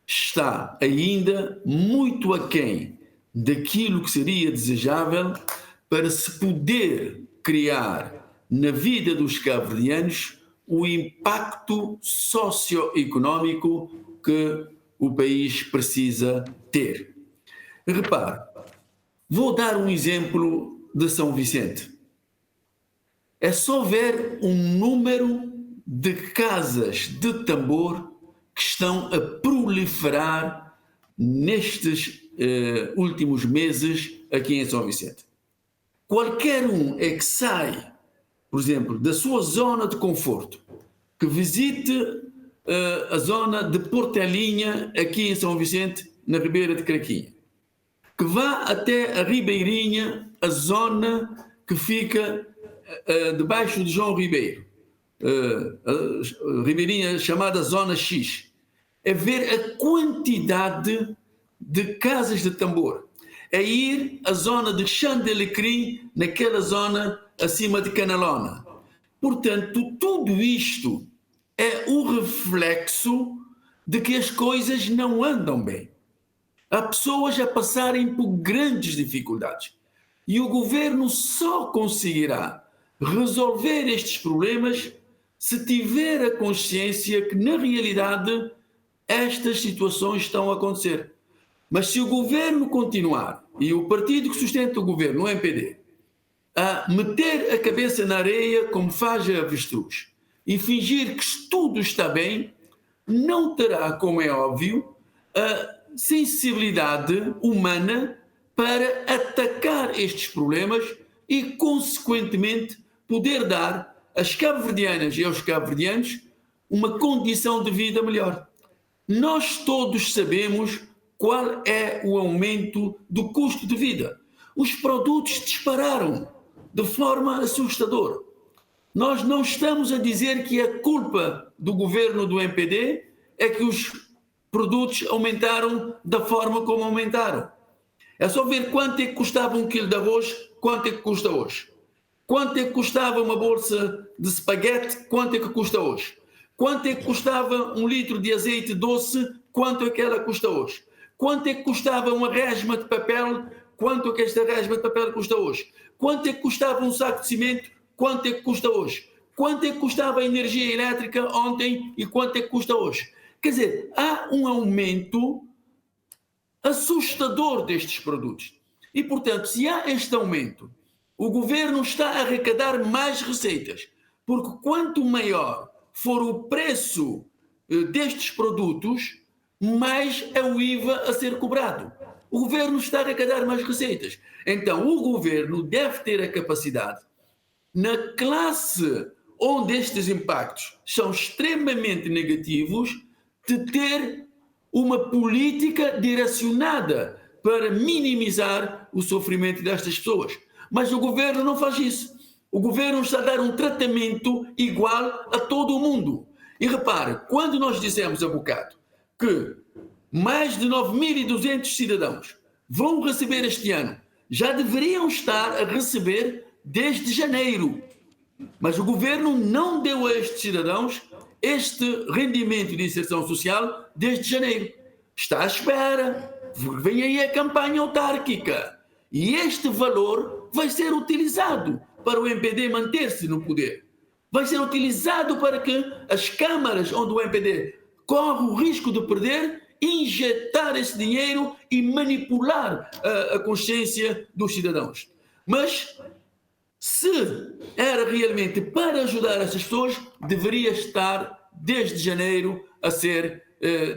está ainda muito aquém daquilo que seria desejável para se poder criar na vida dos cabo-verdianos o impacto socioeconómico que o país precisa ter. Repare, vou dar um exemplo de São Vicente. É só ver um número de casas de tambor que estão a proliferar nestes últimos meses aqui em São Vicente. Qualquer um é que sai, por exemplo, da sua zona de conforto, que visite a zona de Portelinha aqui em São Vicente, na Ribeira de Craquinha, que vá até a Ribeirinha, a zona que fica debaixo de João Ribeiro, a Ribeirinha chamada Zona X, é ver a quantidade de casas de tambor, é ir à zona de Xandelecrim, naquela zona acima de Canalona. Portanto, tudo isto é o reflexo de que as coisas não andam bem. Há pessoas a passarem por grandes dificuldades e o governo só conseguirá resolver estes problemas se tiver a consciência que, na realidade, estas situações estão a acontecer. Mas se o governo continuar, e o partido que sustenta o governo, o MPD, a meter a cabeça na areia como faz a avestruz e fingir que tudo está bem, não terá, como é óbvio, a sensibilidade humana para atacar estes problemas e, consequentemente, poder dar às cabo-verdianas e aos cabo-verdianos uma condição de vida melhor. Nós todos sabemos qual é o aumento do custo de vida. Os produtos dispararam de forma assustadora. Nós não estamos a dizer que a culpa do governo do MPD é que os produtos aumentaram da forma como aumentaram. É só ver quanto é que custava um quilo de arroz, quanto é que custa hoje. Quanto é que custava uma bolsa de espaguete, quanto é que custa hoje. Quanto é que custava um litro de azeite doce, quanto é que ela custa hoje. Quanto é que custava uma resma de papel, quanto é que esta resma de papel custa hoje. Quanto é que custava um saco de cimento, quanto é que custa hoje. Quanto é que custava a energia elétrica ontem e quanto é que custa hoje. Quer dizer, há um aumento assustador destes produtos. E, portanto, se há este aumento, o governo está a arrecadar mais receitas, porque quanto maior for o preço destes produtos, mais é o IVA a ser cobrado. O governo está a arrecadar mais receitas. Então, o governo deve ter a capacidade, na classe onde estes impactos são extremamente negativos, de ter uma política direcionada para minimizar o sofrimento destas pessoas. Mas o governo não faz isso. O governo está a dar um tratamento igual a todo o mundo. E repare, quando nós dissemos há bocado que mais de 9.200 cidadãos vão receber este ano, já deveriam estar a receber desde janeiro. Mas o governo não deu a estes cidadãos este rendimento de inserção social desde janeiro. Está à espera. Vem aí a campanha autárquica. E este valor vai ser utilizado para o MPD manter-se no poder. Vai ser utilizado para que as câmaras onde o MPD corre o risco de perder, injetar esse dinheiro e manipular a consciência dos cidadãos. Mas, se era realmente para ajudar essas pessoas, deveria estar desde janeiro a ser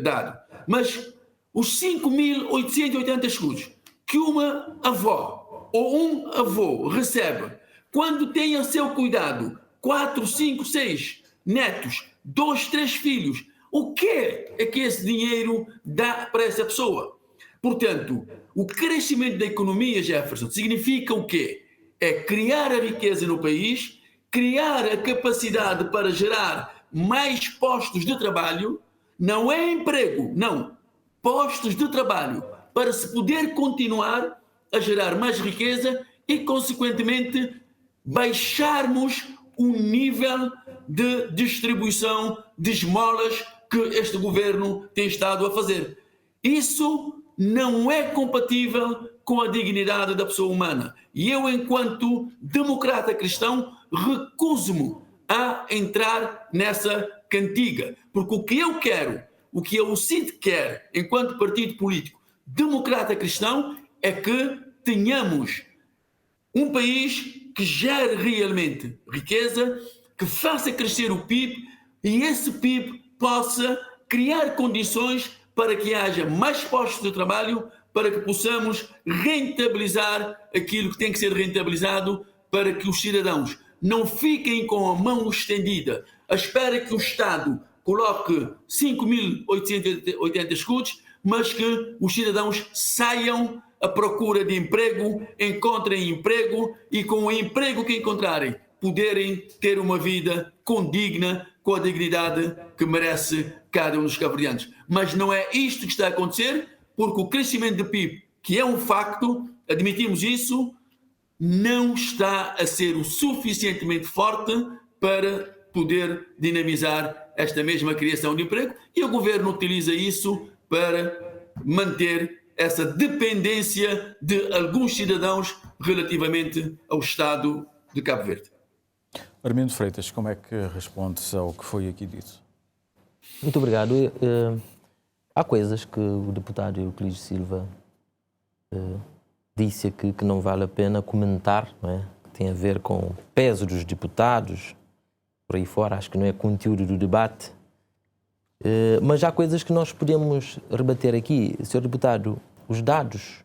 dado. Mas os 5.880 escudos que uma avó ou um avô recebe quando tem a seu cuidado 4, 5, 6 netos, 2, 3 filhos, o que é que esse dinheiro dá para essa pessoa? Portanto, o crescimento da economia, Jefferson, significa o quê? é criar a riqueza no país, criar a capacidade para gerar mais postos de trabalho, não é emprego, não, postos de trabalho, para se poder continuar a gerar mais riqueza e, consequentemente, baixarmos o nível de distribuição de esmolas que este governo tem estado a fazer. Isso não é compatível com a dignidade da pessoa humana. E eu, enquanto democrata cristão, recuso-me a entrar nessa cantiga. Porque o que eu quero, o que o CID quer, enquanto partido político democrata cristão, é que tenhamos um país que gere realmente riqueza, que faça crescer o PIB e esse PIB possa criar condições para que haja mais postos de trabalho, para que possamos rentabilizar aquilo que tem que ser rentabilizado, para que os cidadãos não fiquem com a mão estendida à espera que o Estado coloque 5.880 escudos, mas que os cidadãos saiam à procura de emprego, encontrem emprego e com o emprego que encontrarem poderem ter uma vida condigna, com a dignidade que merece cada um dos cabo-verdianos. Mas não é isto que está a acontecer, porque o crescimento do PIB, que é um facto, admitimos isso, não está a ser o suficientemente forte para poder dinamizar esta mesma criação de emprego, e o governo utiliza isso para manter essa dependência de alguns cidadãos relativamente ao Estado de Cabo Verde. Armindo Freitas, como é que respondes ao que foi aqui dito? Muito obrigado. Há coisas que o deputado Euclides Silva disse aqui que não vale a pena comentar, não é? Que tem a ver com o peso dos deputados, por aí fora, acho que não é conteúdo do debate. Mas há coisas que nós podemos rebater aqui. Senhor deputado, os dados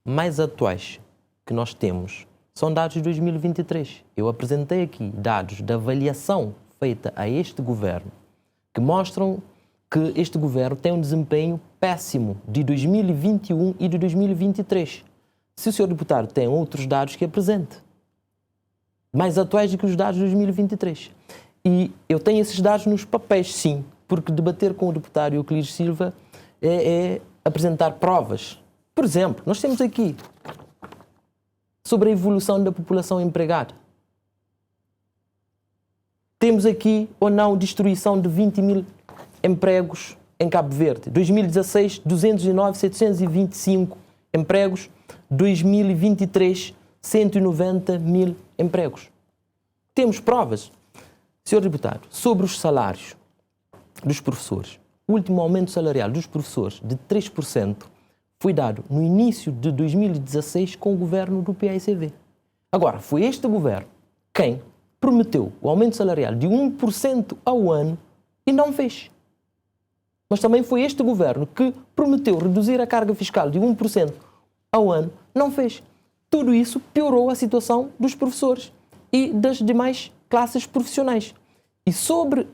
mais atuais que nós temos são dados de 2023. Eu apresentei aqui dados da avaliação feita a este governo que mostram que este governo tem um desempenho péssimo de 2021 e de 2023. Se o senhor deputado tem outros dados, que apresente. Mais atuais do que os dados de 2023. E eu tenho esses dados nos papéis, sim, porque debater com o deputado Euclides Silva é apresentar provas. Por exemplo, nós temos aqui sobre a evolução da população empregada. Temos aqui ou não destruição de 20 mil empregos em Cabo Verde. 2016, 209.725 empregos. 2023, 190 mil empregos. Temos provas, senhor deputado, sobre os salários dos professores. O último aumento salarial dos professores de 3% foi dado no início de 2016 com o governo do PAICV. Agora, foi este governo quem prometeu o aumento salarial de 1% ao ano e não fez. Mas também foi este governo que prometeu reduzir a carga fiscal de 1% ao ano, não fez. Tudo isso piorou a situação dos professores e das demais classes profissionais. E sobre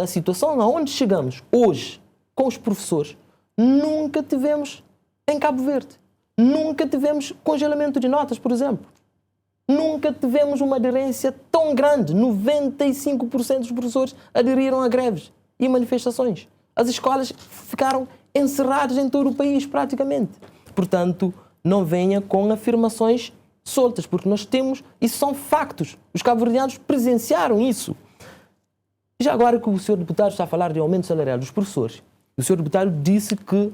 a situação aonde chegamos hoje com os professores, nunca tivemos em Cabo Verde. Nunca tivemos congelamento de notas, por exemplo. Nunca tivemos uma aderência tão grande. 95% dos professores aderiram a greves e manifestações. As escolas ficaram encerradas em todo o país, praticamente. Portanto, não venha com afirmações soltas, porque nós temos, isso são factos. Os cabo-verdianos presenciaram isso. Já agora que o senhor deputado está a falar de aumento salarial dos professores, o senhor deputado disse que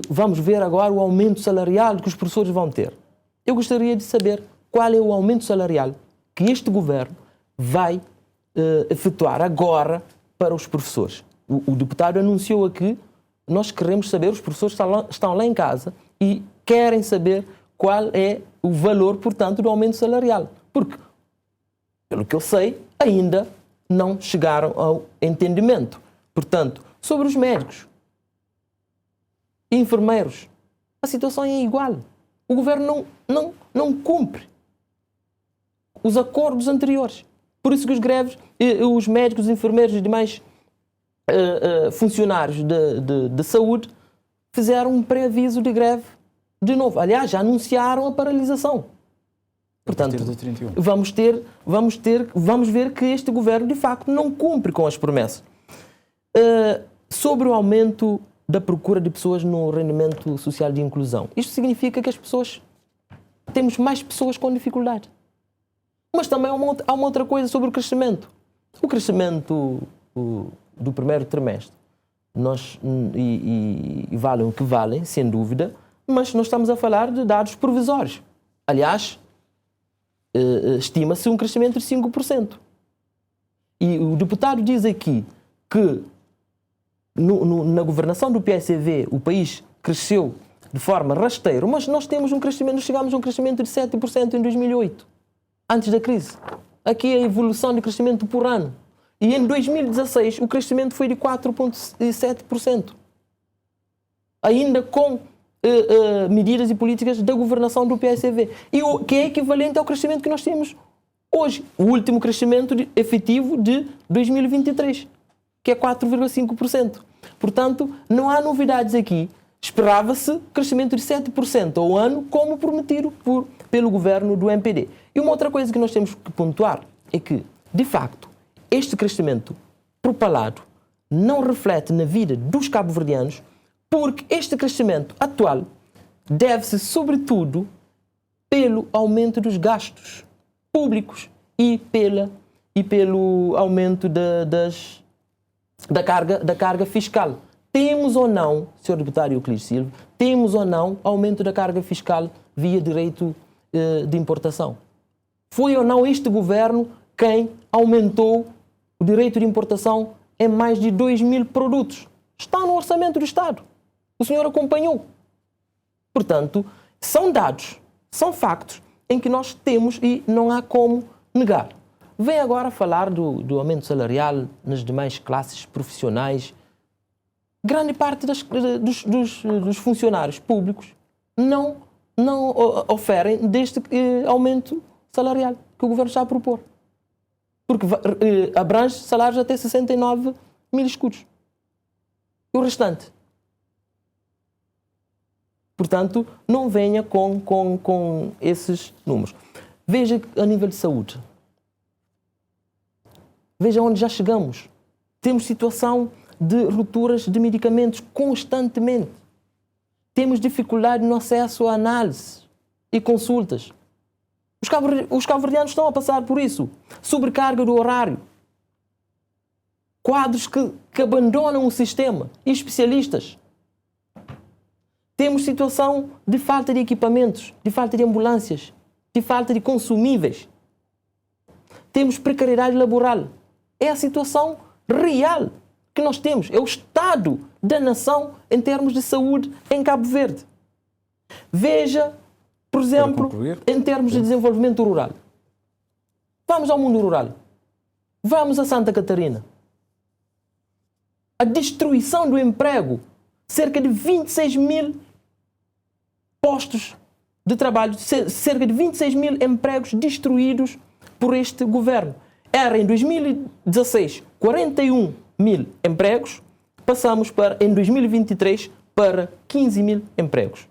vamos ver agora o aumento salarial que os professores vão ter. Eu gostaria de saber qual é o aumento salarial que este governo vai efetuar agora para os professores. O deputado anunciou aqui, nós queremos saber, os professores estão lá em casa e querem saber qual é o valor, portanto, do aumento salarial. Porque, pelo que eu sei, ainda não chegaram ao entendimento. Portanto, sobre os médicos e enfermeiros, a situação é igual. O governo não cumpre os acordos anteriores. Por isso que os greves, os médicos, os enfermeiros e demais funcionários de saúde fizeram um pré-aviso de greve de novo. Aliás, já anunciaram a paralisação. Portanto, de 31. vamos ver que este governo, de facto, não cumpre com as promessas. Sobre o aumento da procura de pessoas no rendimento social de inclusão, isto significa que temos mais pessoas com dificuldade. Mas também há uma outra coisa sobre o crescimento. O crescimento do primeiro trimestre, e valem o que valem, sem dúvida, mas nós estamos a falar de dados provisórios. Aliás, estima-se um crescimento de 5%. E o deputado diz aqui que na governação do PSCV o país cresceu de forma rasteira, mas nós chegamos a um crescimento de 7% em 2008, antes da crise. Aqui é a evolução de crescimento por ano. E em 2016 o crescimento foi de 4,7%. Ainda com medidas e políticas da governação do PSCV. Que é equivalente ao crescimento que nós temos hoje. O último crescimento efetivo de 2023, que é 4,5%. Portanto, não há novidades aqui. Esperava-se crescimento de 7% ao ano, como prometido pelo governo do MPD. E uma outra coisa que nós temos que pontuar é que, de facto, este crescimento propalado não reflete na vida dos cabo-verdianos, porque este crescimento atual deve-se, sobretudo, pelo aumento dos gastos públicos e pelo aumento da carga fiscal. Temos ou não, Sr. Deputado Euclides Silva, temos ou não aumento da carga fiscal via direito de importação? Foi ou não este governo quem aumentou o direito de importação em mais de 2.000 produtos? Está no orçamento do Estado. O senhor acompanhou. Portanto, são dados, são factos em que nós temos e não há como negar. Vem agora falar do aumento salarial nas demais classes profissionais. Grande parte dos funcionários públicos não oferem deste aumento salarial que o governo está a propor. Porque abrange salários até 69 mil escudos. E o restante? Portanto, não venha com esses números. Veja a nível de saúde. Veja onde já chegamos. Temos situação de rupturas de medicamentos constantemente. Temos dificuldade no acesso a análise e consultas. Os cabo-verdianos estão a passar por isso. Sobrecarga do horário. Quadros que abandonam o sistema. E especialistas. Temos situação de falta de equipamentos, de falta de ambulâncias, de falta de consumíveis. Temos precariedade laboral. É a situação real que nós temos. É o estado da nação em termos de saúde em Cabo Verde. Veja, por exemplo, em termos de desenvolvimento rural. Vamos ao mundo rural. Vamos a Santa Catarina. A destruição do emprego. Cerca de 26 mil postos de trabalho, cerca de 26 mil empregos destruídos por este governo. Era em 2016 41 mil empregos, passamos em 2023 para 15 mil empregos.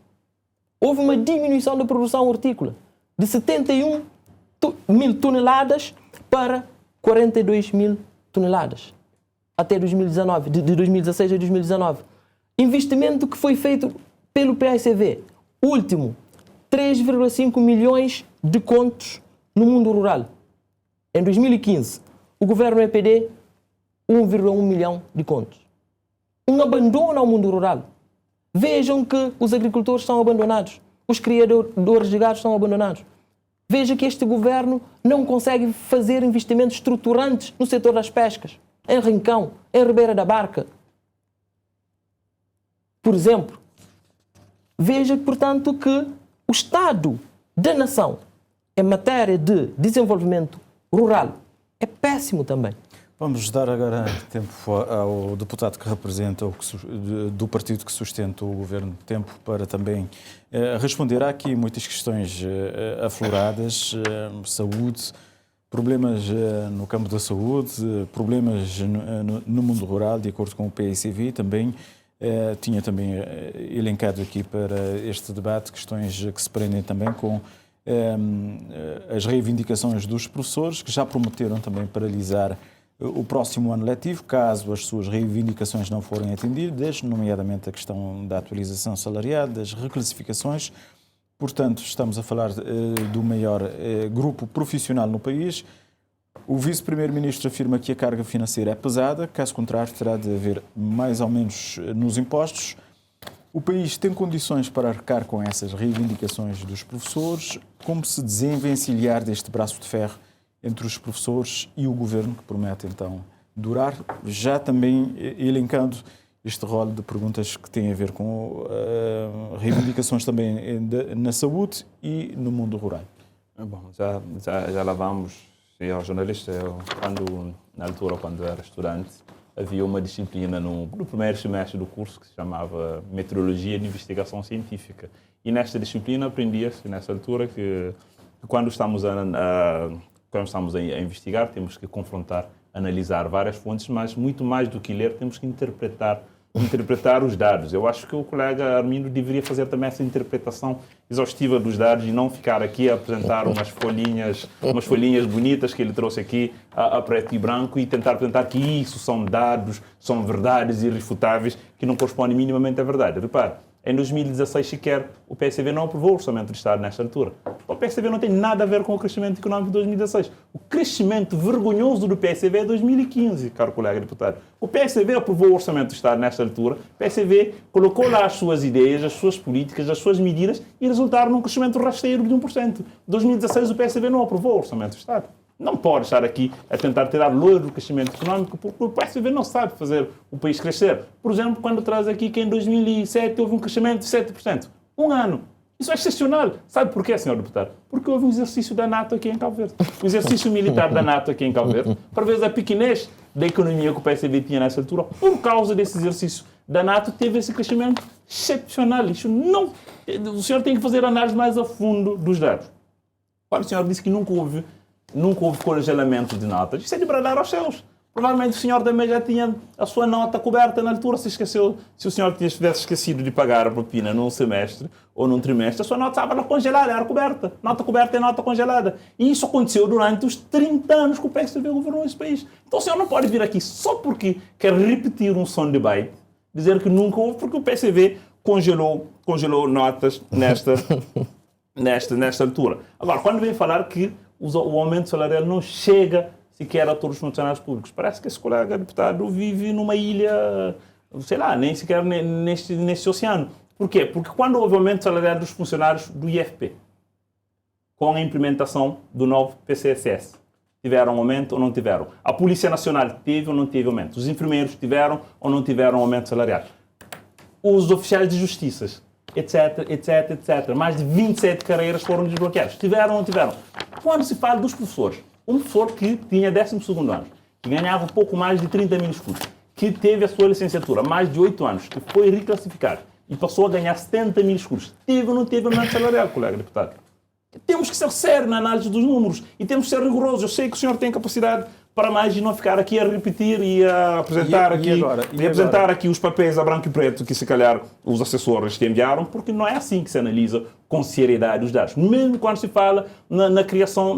Houve uma diminuição da produção hortícola de 71 mil toneladas para 42 mil toneladas até 2019, de 2016 a 2019. Investimento que foi feito pelo PSCV, último, 3,5 milhões de contos no mundo rural. Em 2015, o governo EPD, 1,1 milhão de contos. Um abandono ao mundo rural. Vejam que os agricultores são abandonados, os criadores de gado são abandonados. Veja que este governo não consegue fazer investimentos estruturantes no setor das pescas, em Rincão, em Ribeira da Barca. Por exemplo, veja, portanto, que o estado da nação em matéria de desenvolvimento rural é péssimo também. Vamos dar agora tempo ao deputado que representa do partido que sustenta o governo, tempo para também responder. Há aqui muitas questões afloradas, saúde, problemas no campo da saúde, problemas no mundo rural, de acordo com o PSCV, também tinha também elencado aqui para este debate questões que se prendem também com as reivindicações dos professores, que já prometeram também paralisar o próximo ano letivo, caso as suas reivindicações não forem atendidas, nomeadamente a questão da atualização salarial, das reclassificações. Portanto, estamos a falar do maior grupo profissional no país. O vice-primeiro-ministro afirma que a carga financeira é pesada, caso contrário, terá de haver mais aumentos nos impostos. O país tem condições para arcar com essas reivindicações dos professores? Como se desenvencilhar deste braço de ferro entre os professores e o governo, que promete então durar, já também elencando este rol de perguntas que têm a ver com reivindicações também na saúde e no mundo rural? Bom, já lá vamos. Eu, jornalista, na altura, quando era estudante, havia uma disciplina no primeiro semestre do curso que se chamava Meteorologia de Investigação Científica. E nesta disciplina aprendia-se, nessa altura, que quando estamos a investigar, temos que confrontar, analisar várias fontes, mas muito mais do que ler, temos que interpretar os dados. Eu acho que o colega Armindo deveria fazer também essa interpretação exaustiva dos dados e não ficar aqui a apresentar umas folhinhas bonitas que ele trouxe aqui a preto e branco e tentar apresentar que isso são dados, são verdades irrefutáveis que não correspondem minimamente à verdade. Repare, em 2016 sequer o PSV não aprovou o Orçamento de Estado nesta altura. O PSV não tem nada a ver com o crescimento económico de 2016. O crescimento vergonhoso do PSV é 2015, caro colega deputado. O PSV aprovou o Orçamento de Estado nesta altura, o PSV colocou lá as suas ideias, as suas políticas, as suas medidas e resultaram num crescimento rasteiro de 1%. Em 2016 o PSV não aprovou o Orçamento de Estado. Não pode estar aqui a tentar tirar louro do crescimento económico, porque o PSV não sabe fazer o país crescer. Por exemplo, quando traz aqui que em 2007 houve um crescimento de 7%. Um ano. Isso é excepcional. Sabe porquê, senhor deputado? Porque houve um exercício da NATO aqui em Cabo Verde. O exercício militar da NATO aqui em Cabo Verde, para ver a pequenez da economia que o PSV tinha nessa altura, por causa desse exercício da NATO, teve esse crescimento excepcional. Isso não... O senhor tem que fazer análise mais a fundo dos dados. Quando o senhor disse que nunca houve congelamento de notas, isso é de bradar aos céus. Provavelmente o senhor também já tinha a sua nota coberta na altura, se esqueceu. Se o senhor tivesse esquecido de pagar a propina num semestre ou num trimestre, a sua nota estava congelada, era coberta. Nota coberta é nota congelada. E isso aconteceu durante os 30 anos que o PSV governou esse país. Então o senhor não pode vir aqui só porque quer repetir um som de baile, dizer que nunca houve, porque o PSV congelou notas nesta altura. Agora, quando vem falar que o aumento salarial não chega sequer a todos os funcionários públicos, parece que esse colega deputado vive numa ilha, sei lá, nem sequer neste oceano. Por quê? Porque quando houve aumento salarial dos funcionários do IFP, com a implementação do novo PCSS, tiveram aumento ou não tiveram? A Polícia Nacional teve ou não teve aumento? Os enfermeiros tiveram ou não tiveram aumento salarial? Os oficiais de justiça, etc, etc, etc. Mais de 27 carreiras foram desbloqueadas. Tiveram ou não tiveram? Quando se fala dos professores, um professor que tinha 12º ano, que ganhava pouco mais de 30 mil escudos, que teve a sua licenciatura mais de 8 anos, que foi reclassificado e passou a ganhar 70 mil escudos, teve ou não teve aumento salarial, colega deputado? Temos que ser sérios na análise dos números e temos que ser rigorosos. Eu sei que o senhor tem capacidade para mais e não ficar aqui a repetir e a apresentar aqui os papéis a branco e preto que se calhar os assessores te enviaram, porque não é assim que se analisa com seriedade os dados. Mesmo quando se fala na criação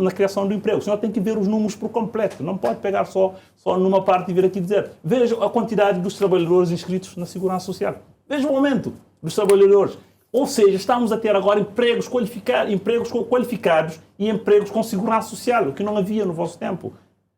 do emprego. O senhor tem que ver os números por completo. Não pode pegar só numa parte e vir aqui dizer. Veja a quantidade dos trabalhadores inscritos na Segurança Social. Veja o aumento dos trabalhadores. Ou seja, estamos a ter agora empregos qualificados e empregos com segurança social, o que não havia no vosso tempo.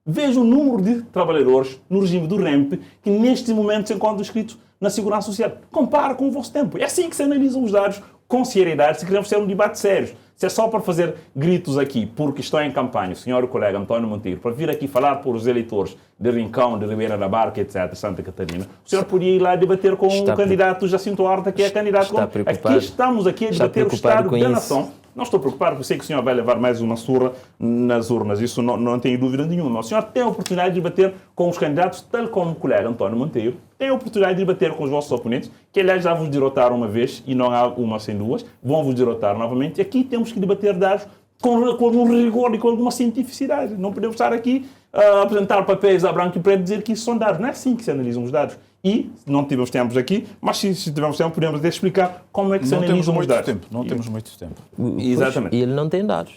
Veja o número de trabalhadores no regime do REMP que neste momento se encontram inscritos na Segurança Social. Compara com o vosso tempo. É assim que se analisam os dados com seriedade se queremos ter um debate sério. Se é só para fazer gritos aqui, porque estou em campanha, o senhor e o colega António Monteiro, para vir aqui falar por os eleitores de Rincão, de Ribeira da Barca, etc., Santa Catarina, o senhor podia ir lá debater com o candidato Jacinto Horta, que é candidato... Aqui estamos aqui a debater o Estado da Nação. Não estou preocupado, porque sei que o senhor vai levar mais uma surra nas urnas, isso não tenho dúvida nenhuma. O senhor tem a oportunidade de debater com os candidatos, tal como o colega António Monteiro, tem a oportunidade de debater com os vossos oponentes, que aliás já vos derrotaram uma vez, e não há uma sem duas, vão vos derrotar novamente, e aqui temos que debater dados com algum rigor e com alguma cientificidade. Não podemos estar aqui a apresentar papéis a branco e preto e dizer que isso são dados. Não é assim que se analisam os dados. e não tivemos tempos aqui, mas se tivermos tempo podemos até explicar como é que se analisam os dados. Não temos muito tempo. Exatamente. E ele não tem dados.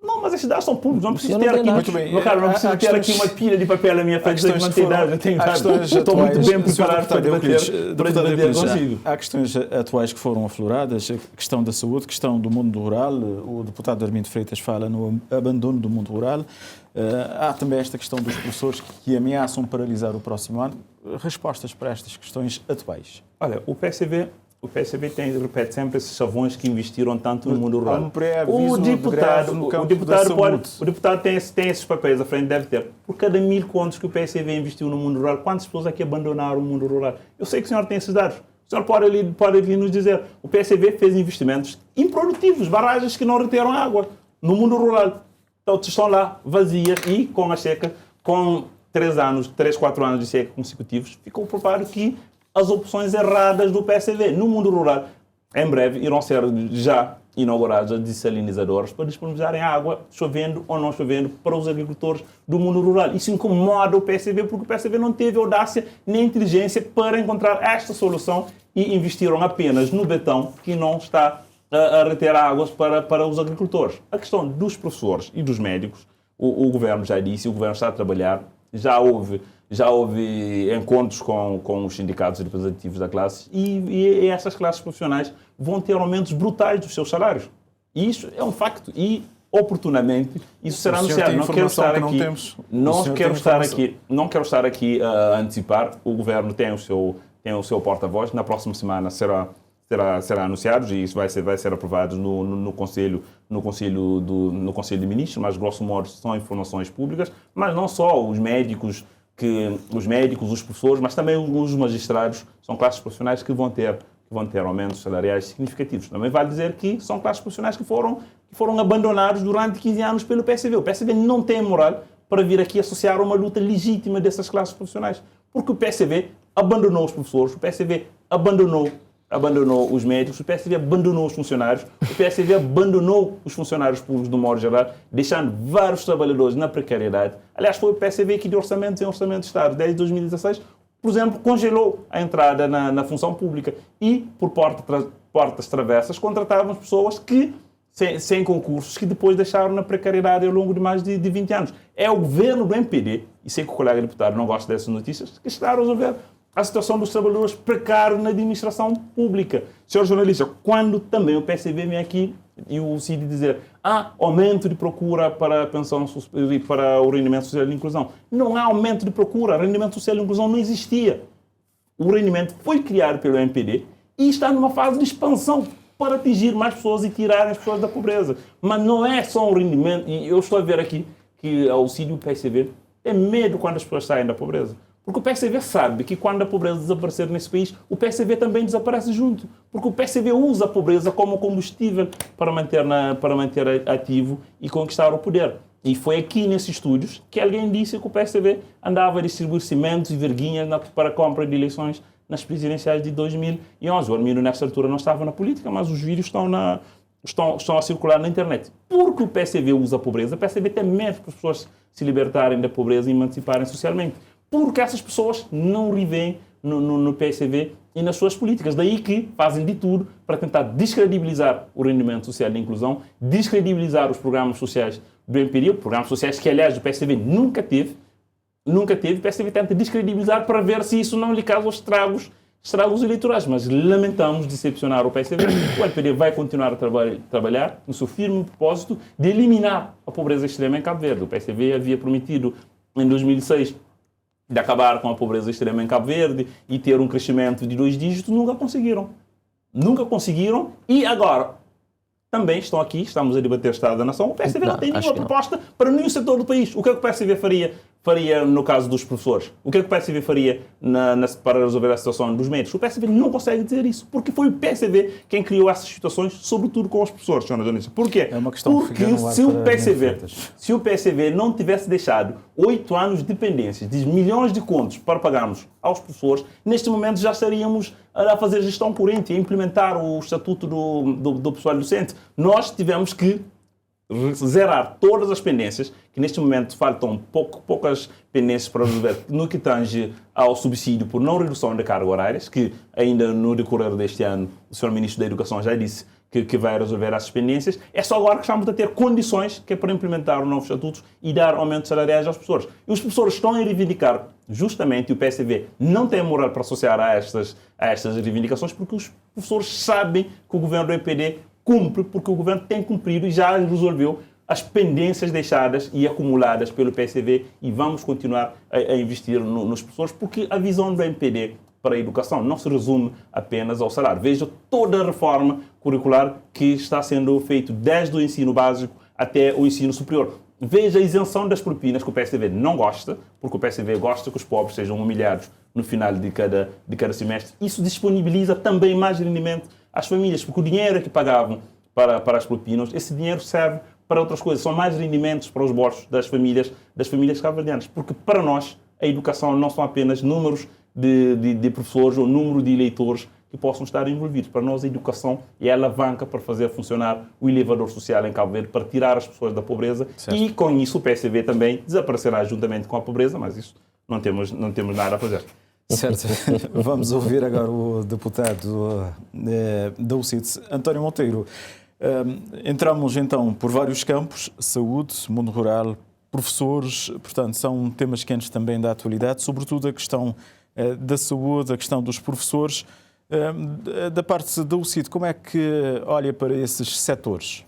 Não, mas esses dados são públicos, não preciso senhor ter não tem aqui, dados. Muito bem. meu caro, não preciso Há ter aqui uma pilha de papel à minha frente dizer que não tem dados, eu tenho dados. Estou muito bem preparado para debater consigo. Há questões atuais que foram afloradas, a questão da saúde, a questão do mundo rural. O deputado Armindo Freitas fala no abandono do mundo rural. Há também esta questão dos professores que ameaçam paralisar o próximo ano. Respostas para estas questões atuais? Olha, o PSV repete sempre esses chavões que investiram tanto no mundo rural. O deputado tem esses papéis à frente, deve ter. Por cada 1000 contos que o PSV investiu no mundo rural, quantas pessoas é que abandonaram o mundo rural? Eu sei que o senhor tem esses dados. O senhor pode ali nos dizer. O PSV fez investimentos improdutivos, barragens que não reteram água no mundo rural. Então, estão lá vazias e com a seca, com 3, 4 anos de seca consecutivos, ficou provado que as opções erradas do PSV no mundo rural, em breve, irão ser já inaugurados as dessalinizadoras para disponibilizarem água, chovendo ou não chovendo, para os agricultores do mundo rural. Isso incomoda o PSV, porque o PSV não teve audácia nem inteligência para encontrar esta solução e investiram apenas no betão, que não está a reter águas para os agricultores. A questão dos professores e dos médicos, o governo já disse, o governo está a trabalhar, já houve encontros com os sindicatos representativos da classe e essas classes profissionais vão ter aumentos brutais dos seus salários. E isso é um facto. E, oportunamente, isso será anunciado. Não quero estar aqui a antecipar. O governo tem o seu porta-voz. Na próxima semana será anunciado e isso vai ser aprovado no Conselho de Ministros, mas, grosso modo, são informações públicas. Mas não só os médicos, os professores, mas também os magistrados, são classes profissionais que vão ter aumentos salariais significativos. Também vale dizer que são classes profissionais que foram abandonados durante 15 anos pelo PSV. O PSV não tem moral para vir aqui associar uma luta legítima dessas classes profissionais, porque o PSV abandonou os professores, o PSV abandonou os médicos, o PSV abandonou os funcionários, o PSV abandonou os funcionários públicos do modo geral, deixando vários trabalhadores na precariedade. Aliás, foi o PSV que de orçamentos em orçamento de Estado, desde 2016, por exemplo, congelou a entrada na função pública e, por portas travessas, contratavam pessoas que, sem concursos, que depois deixaram na precariedade ao longo de mais de 20 anos. É o governo do MPD, e sei que o colega deputado não gosta dessas notícias, que está a resolver a situação dos trabalhadores precários na administração pública. Senhor jornalista, quando também o PSV vem aqui e o CID dizer aumento de procura para a pensão e para o rendimento social de inclusão. Não há aumento de procura, rendimento social de inclusão não existia. O rendimento foi criado pelo MPD e está numa fase de expansão para atingir mais pessoas e tirar as pessoas da pobreza. Mas não é só um rendimento, e eu estou a ver aqui que o CID e o PSV têm medo quando as pessoas saem da pobreza. Porque o PSV sabe que quando a pobreza desaparecer nesse país, o PSV também desaparece junto. Porque o PSV usa a pobreza como combustível para manter ativo e conquistar o poder. E foi aqui nesses estúdios que alguém disse que o PSV andava a distribuir cimentos e verguinhas para a compra de eleições nas presidenciais de 2011. O Armindo, nessa altura, não estava na política, mas os vídeos estão a circular na internet. Porque o PSV usa a pobreza, o PSV tem medo para as pessoas se libertarem da pobreza e emanciparem socialmente. Porque essas pessoas não revêem no PSV e nas suas políticas. Daí que fazem de tudo para tentar descredibilizar o rendimento social de inclusão, descredibilizar os programas sociais do MPD, programas sociais que, aliás, o PSV nunca teve. O PSV tenta descredibilizar para ver se isso não lhe causa estragos eleitorais. Mas lamentamos decepcionar o PSV. O MPD vai continuar a trabalhar no seu firme propósito de eliminar a pobreza extrema em Cabo Verde. O PSV havia prometido, em 2006, de acabar com a pobreza extrema em Cabo Verde e ter um crescimento de 2 dígitos, nunca conseguiram e agora também estamos a debater o Estado da Nação. O PSV não tem nenhuma proposta para nenhum setor do país. O que é que o PSV faria no caso dos professores? O que é que o PSV faria para resolver a situação dos médicos? O PSV não consegue dizer isso, porque foi o PSV quem criou essas situações, sobretudo com os professores, Sr. Jornalista. Porquê? É uma questão porque se o PSV não tivesse deixado 8 anos de dependências, de milhões de contos para pagarmos aos professores, neste momento já estaríamos a fazer gestão corrente, a implementar o estatuto do pessoal docente. Nós tivemos que zerar todas as pendências, que neste momento faltam poucas pendências para resolver no que tange ao subsídio por não redução de cargas horárias, que ainda no decorrer deste ano o Sr. Ministro da Educação já disse que vai resolver essas pendências. É só agora que estamos a ter condições que é para implementar os novos estatutos e dar aumentos salariais aos professores. E os professores estão a reivindicar justamente, e o PSV não tem moral para associar a estas reivindicações, porque os professores sabem que o governo do MPD cumpre, porque o governo tem cumprido e já resolveu as pendências deixadas e acumuladas pelo PSV, e vamos continuar a investir nos professores, porque a visão do MPD para a educação não se resume apenas ao salário. Veja toda a reforma curricular que está sendo feita desde o ensino básico até o ensino superior. Veja a isenção das propinas, que o PSV não gosta, porque o PSV gosta que os pobres sejam humilhados no final de cada semestre. Isso disponibiliza também mais rendimento às famílias, porque o dinheiro que pagavam para as propinas, esse dinheiro serve para outras coisas. São mais rendimentos para os bolsos das famílias cabo-verdianas. Porque para nós, a educação não são apenas números de professores ou número de eleitores que possam estar envolvidos. Para nós, a educação é a alavanca para fazer funcionar o elevador social em Cabo Verde, para tirar as pessoas da pobreza. Certo. E com isso o PSV também desaparecerá juntamente com a pobreza, mas isso não temos nada a fazer. Certo. Vamos ouvir agora o deputado da UCITS, António Monteiro. Entramos então por vários campos: saúde, mundo rural, professores, portanto são temas quentes também da atualidade, sobretudo a questão da saúde, a questão dos professores. Da parte da UCIT, como é que olha para esses setores?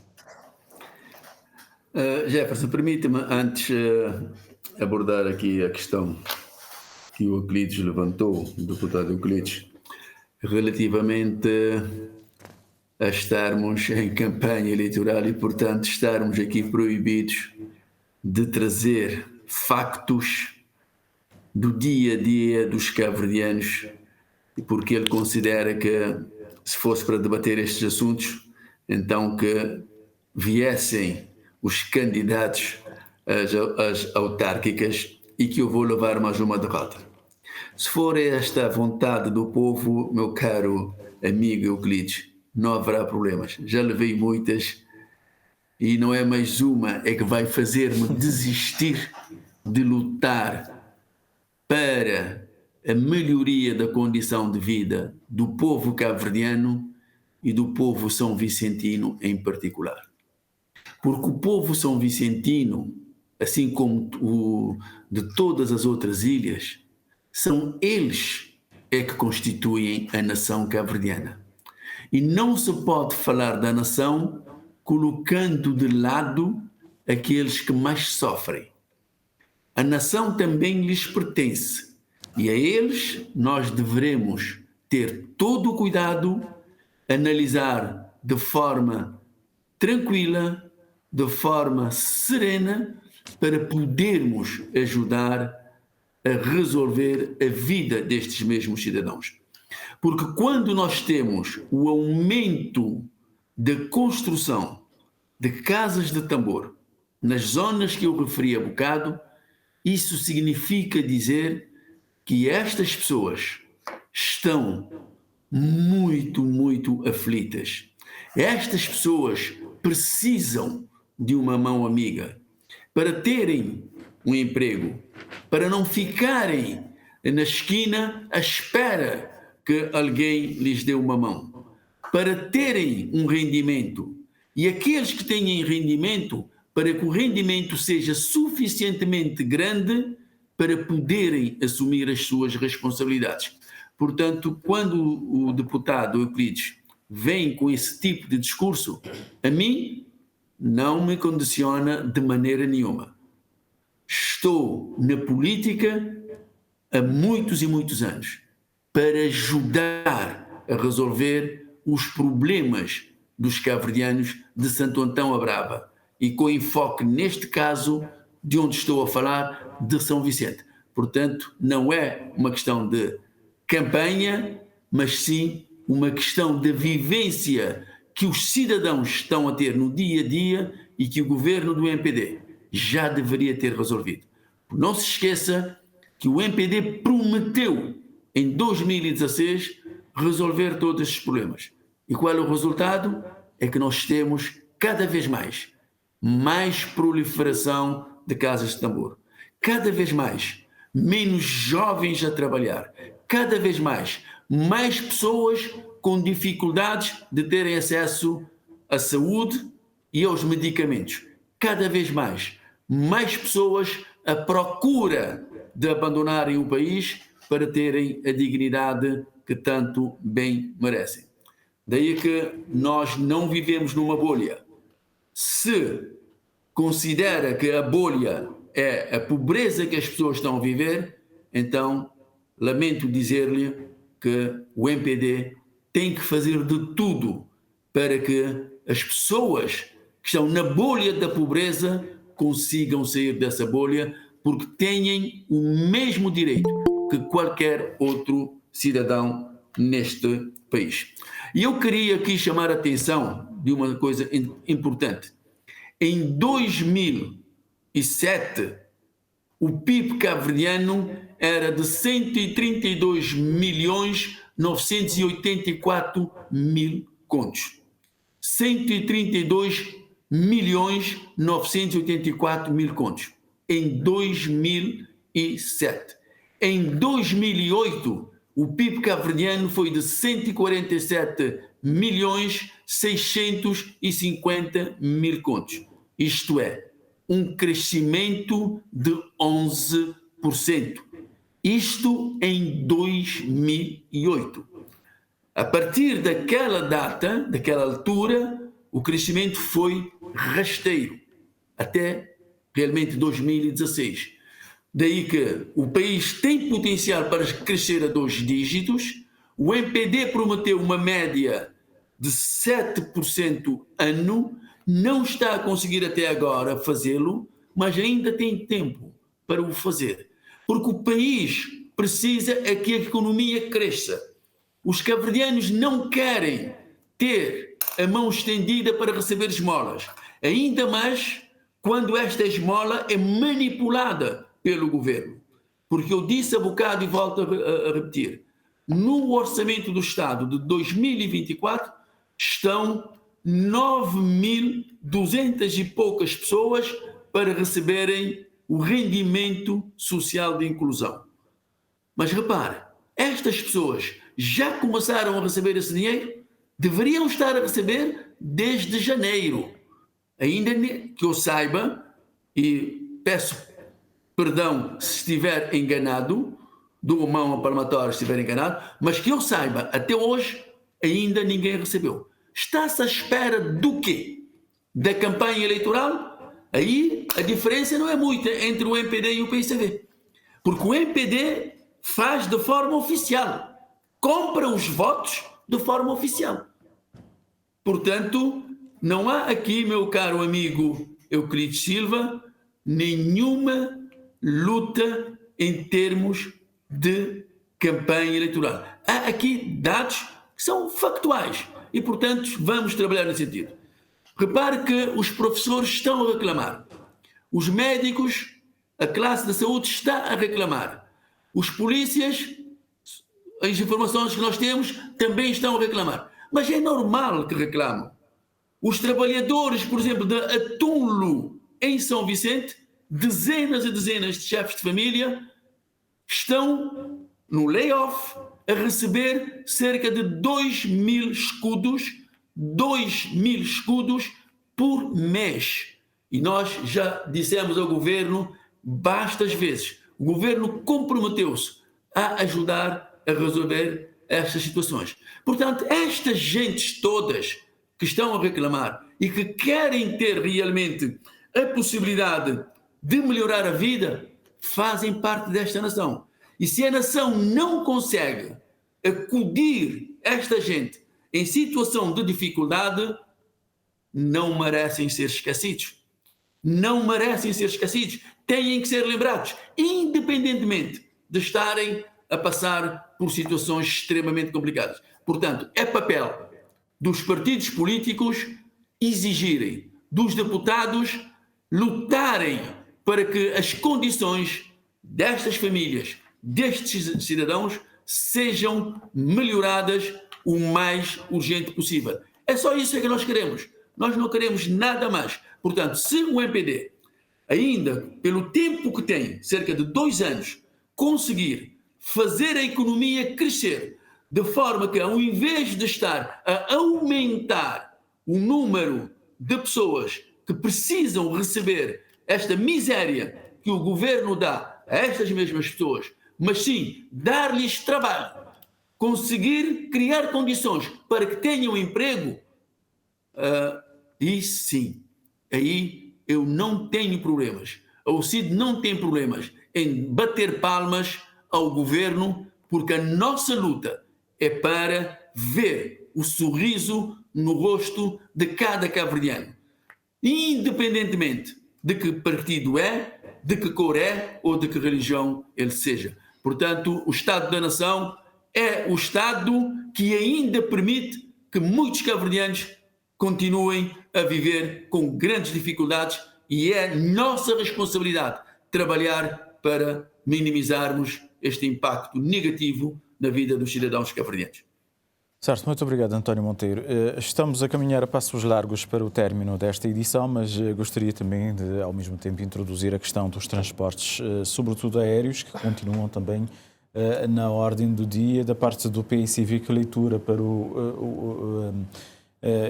Jefferson, permita-me antes abordar aqui a questão que o Euclides levantou, o deputado Euclides, relativamente a estarmos em campanha eleitoral e, portanto, estarmos aqui proibidos de trazer factos do dia a dia dos cabo-verdianos, porque ele considera que, se fosse para debater estes assuntos, então que viessem os candidatos às autárquicas e que eu vou levar mais uma derrota. Se for esta a vontade do povo, meu caro amigo Euclides, não haverá problemas. Já levei muitas e não é mais uma é que vai fazer-me desistir de lutar para a melhoria da condição de vida do povo cabo-verdiano e do povo são vicentino em particular. Porque o povo são vicentino, assim como o de todas as outras ilhas, são eles que constituem a nação cabo-verdiana. E não se pode falar da nação colocando de lado aqueles que mais sofrem. A nação também lhes pertence. E a eles nós devemos ter todo o cuidado, analisar de forma tranquila, de forma serena, para podermos ajudar a resolver a vida destes mesmos cidadãos. Porque quando nós temos o aumento da construção de casas de tambor nas zonas que eu referi há bocado, isso significa dizer que estas pessoas estão muito, muito aflitas. Estas pessoas precisam de uma mão amiga para terem um emprego, para não ficarem na esquina à espera que alguém lhes dê uma mão, para terem um rendimento. E aqueles que têm rendimento, para que o rendimento seja suficientemente grande para poderem assumir as suas responsabilidades. Portanto, quando o deputado Euclides vem com esse tipo de discurso, a mim não me condiciona de maneira nenhuma. Estou na política há muitos e muitos anos para ajudar a resolver os problemas dos cabo-verdianos de Santo Antão à Brava e com enfoque, neste caso, de onde estou a falar, de São Vicente. Portanto, não é uma questão de campanha, mas sim uma questão de vivência que os cidadãos estão a ter no dia a dia e que o governo do MPD já deveria ter resolvido. Não se esqueça que o MPD prometeu, em 2016, resolver todos esses problemas. E qual é o resultado? É que nós temos cada vez mais mais proliferação de casas de tambor. Cada vez mais, menos jovens a trabalhar. Cada vez mais pessoas com dificuldades de terem acesso à saúde e aos medicamentos. Cada vez mais pessoas à procura de abandonarem o país para terem a dignidade que tanto bem merecem. Daí que nós não vivemos numa bolha. Se considera que a bolha é a pobreza que as pessoas estão a viver, então lamento dizer-lhe que o MPD tem que fazer de tudo para que as pessoas que estão na bolha da pobreza consigam sair dessa bolha, porque têm o mesmo direito que qualquer outro cidadão neste país. E eu queria aqui chamar a atenção de uma coisa importante. Em 2007, o PIB cabo-verdiano era de 132.984.000 contos. 132.984.000 contos. Em 2007. Em 2008, o PIB cabo-verdiano foi de 147.650.000 contos. Isto é, um crescimento de 11%. Isto em 2008. A partir daquela data, daquela altura, o crescimento foi rasteiro, até realmente 2016. Daí que o país tem potencial para crescer a 2 dígitos. O MPD prometeu uma média de 7% ano, não está a conseguir até agora fazê-lo, mas ainda tem tempo para o fazer. Porque o país precisa é que a economia cresça. Os cabo-verdianos não querem ter a mão estendida para receber esmolas, ainda mais quando esta esmola é manipulada pelo governo. Porque eu disse há bocado e volto a repetir, no orçamento do Estado de 2024 estão 9.200 e poucas pessoas para receberem o rendimento social de inclusão. Mas repare, estas pessoas já começaram a receber esse dinheiro? Deveriam estar a receber desde janeiro. Ainda que eu saiba, e peço perdão se estiver enganado, dou a mão ao palmatório se estiver enganado, mas que eu saiba, até hoje ainda ninguém recebeu. Está-se à espera do quê? Da campanha eleitoral? Aí a diferença não é muita entre o MPD e o PICV. Porque o MPD faz de forma oficial, compra os votos de forma oficial. Portanto, não há aqui, meu caro amigo Euclides Silva, nenhuma luta em termos de campanha eleitoral. Há aqui dados que são factuais e, portanto, vamos trabalhar nesse sentido. Repare que os professores estão a reclamar, os médicos, a classe da saúde está a reclamar, os polícias, as informações que nós temos, também estão a reclamar. Mas é normal que reclamam. Os trabalhadores, por exemplo, da Atunlo, em São Vicente, dezenas e dezenas de chefes de família estão no layoff a receber cerca de 2.000 escudos por mês. E nós já dissemos ao governo bastas vezes. O governo comprometeu-se a ajudar a resolver estas situações. Portanto, estas gentes todas que estão a reclamar e que querem ter realmente a possibilidade de melhorar a vida, fazem parte desta nação. E se a nação não consegue acudir esta gente em situação de dificuldade, não merecem ser esquecidos. Não merecem ser esquecidos. Têm que ser lembrados, independentemente de estarem a passar por situações extremamente complicadas. Portanto, é papel dos partidos políticos exigirem, dos deputados lutarem para que as condições destas famílias, destes cidadãos, sejam melhoradas o mais urgente possível. É só isso que nós queremos. Nós não queremos nada mais. Portanto, se o MPD, ainda pelo tempo que tem, cerca de 2 anos, conseguir fazer a economia crescer, de forma que, ao invés de estar a aumentar o número de pessoas que precisam receber esta miséria que o governo dá a estas mesmas pessoas, mas sim dar-lhes trabalho, conseguir criar condições para que tenham emprego, e sim, aí eu não tenho problemas. O CID não tem problemas em bater palmas ao governo, porque a nossa luta é para ver o sorriso no rosto de cada cabo-verdiano, independentemente de que partido é, de que cor é ou de que religião ele seja. Portanto, o Estado da Nação é o Estado que ainda permite que muitos cabo-verdianos continuem a viver com grandes dificuldades, e é nossa responsabilidade trabalhar para minimizarmos este impacto negativo na vida dos cidadãos cabo-verdianos. Certo, muito obrigado, António Monteiro. Estamos a caminhar a passos largos para o término desta edição, mas gostaria também de, ao mesmo tempo, introduzir a questão dos transportes, sobretudo aéreos, que continuam também na ordem do dia. Da parte do PICV, que leitura para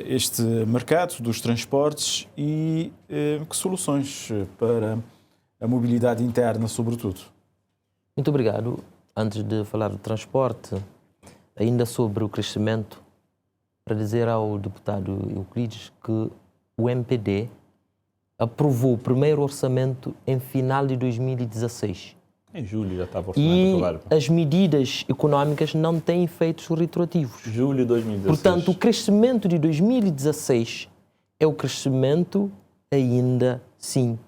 este mercado dos transportes e que soluções para a mobilidade interna, sobretudo? Muito obrigado. Antes de falar do transporte, ainda sobre o crescimento, para dizer ao deputado Euclides que o MPD aprovou o primeiro orçamento em final de 2016. Em julho já estava o orçamento aprovado. E as medidas económicas não têm efeitos retroativos. Julho de 2016. Portanto, o crescimento de 2016 é o crescimento ainda, sim,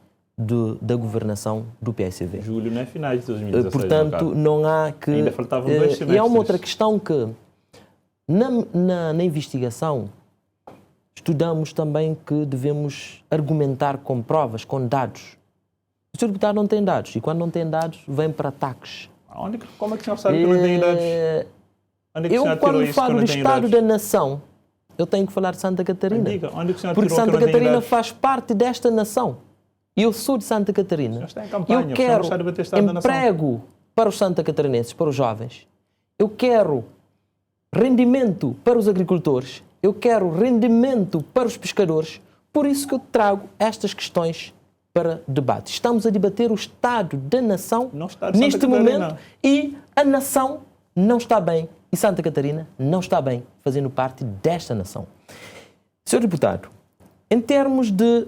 da governação do PSV. Julho não é finais de 2016. Portanto, não há que... Ainda faltavam 2 semestres. E há uma outra questão que, na investigação, estudamos também que devemos argumentar com provas, com dados. O Sr. Deputado não tem dados, e quando não tem dados, vem para ataques. Como é que o senhor sabe que não tem dados? Onde é que o senhor tirou quando isso falo que do não tem Estado dados? da Nação, eu tenho que falar de Santa Catarina. Diga, onde é que o senhor porque tirou Santa que não tem Catarina dados? faz parte desta nação. E eu sou de Santa Catarina. O senhor está em campanha, Eu quero o senhor está a debater Estado da Nação. emprego para os santacatarinenses, para os jovens. Eu quero rendimento para os agricultores. Eu quero rendimento para os pescadores. Por isso que eu trago estas questões para debate. Estamos a debater o Estado da Nação neste momento, e a nação não está bem, e Santa Catarina não está bem fazendo parte desta nação. Senhor Deputado, em termos de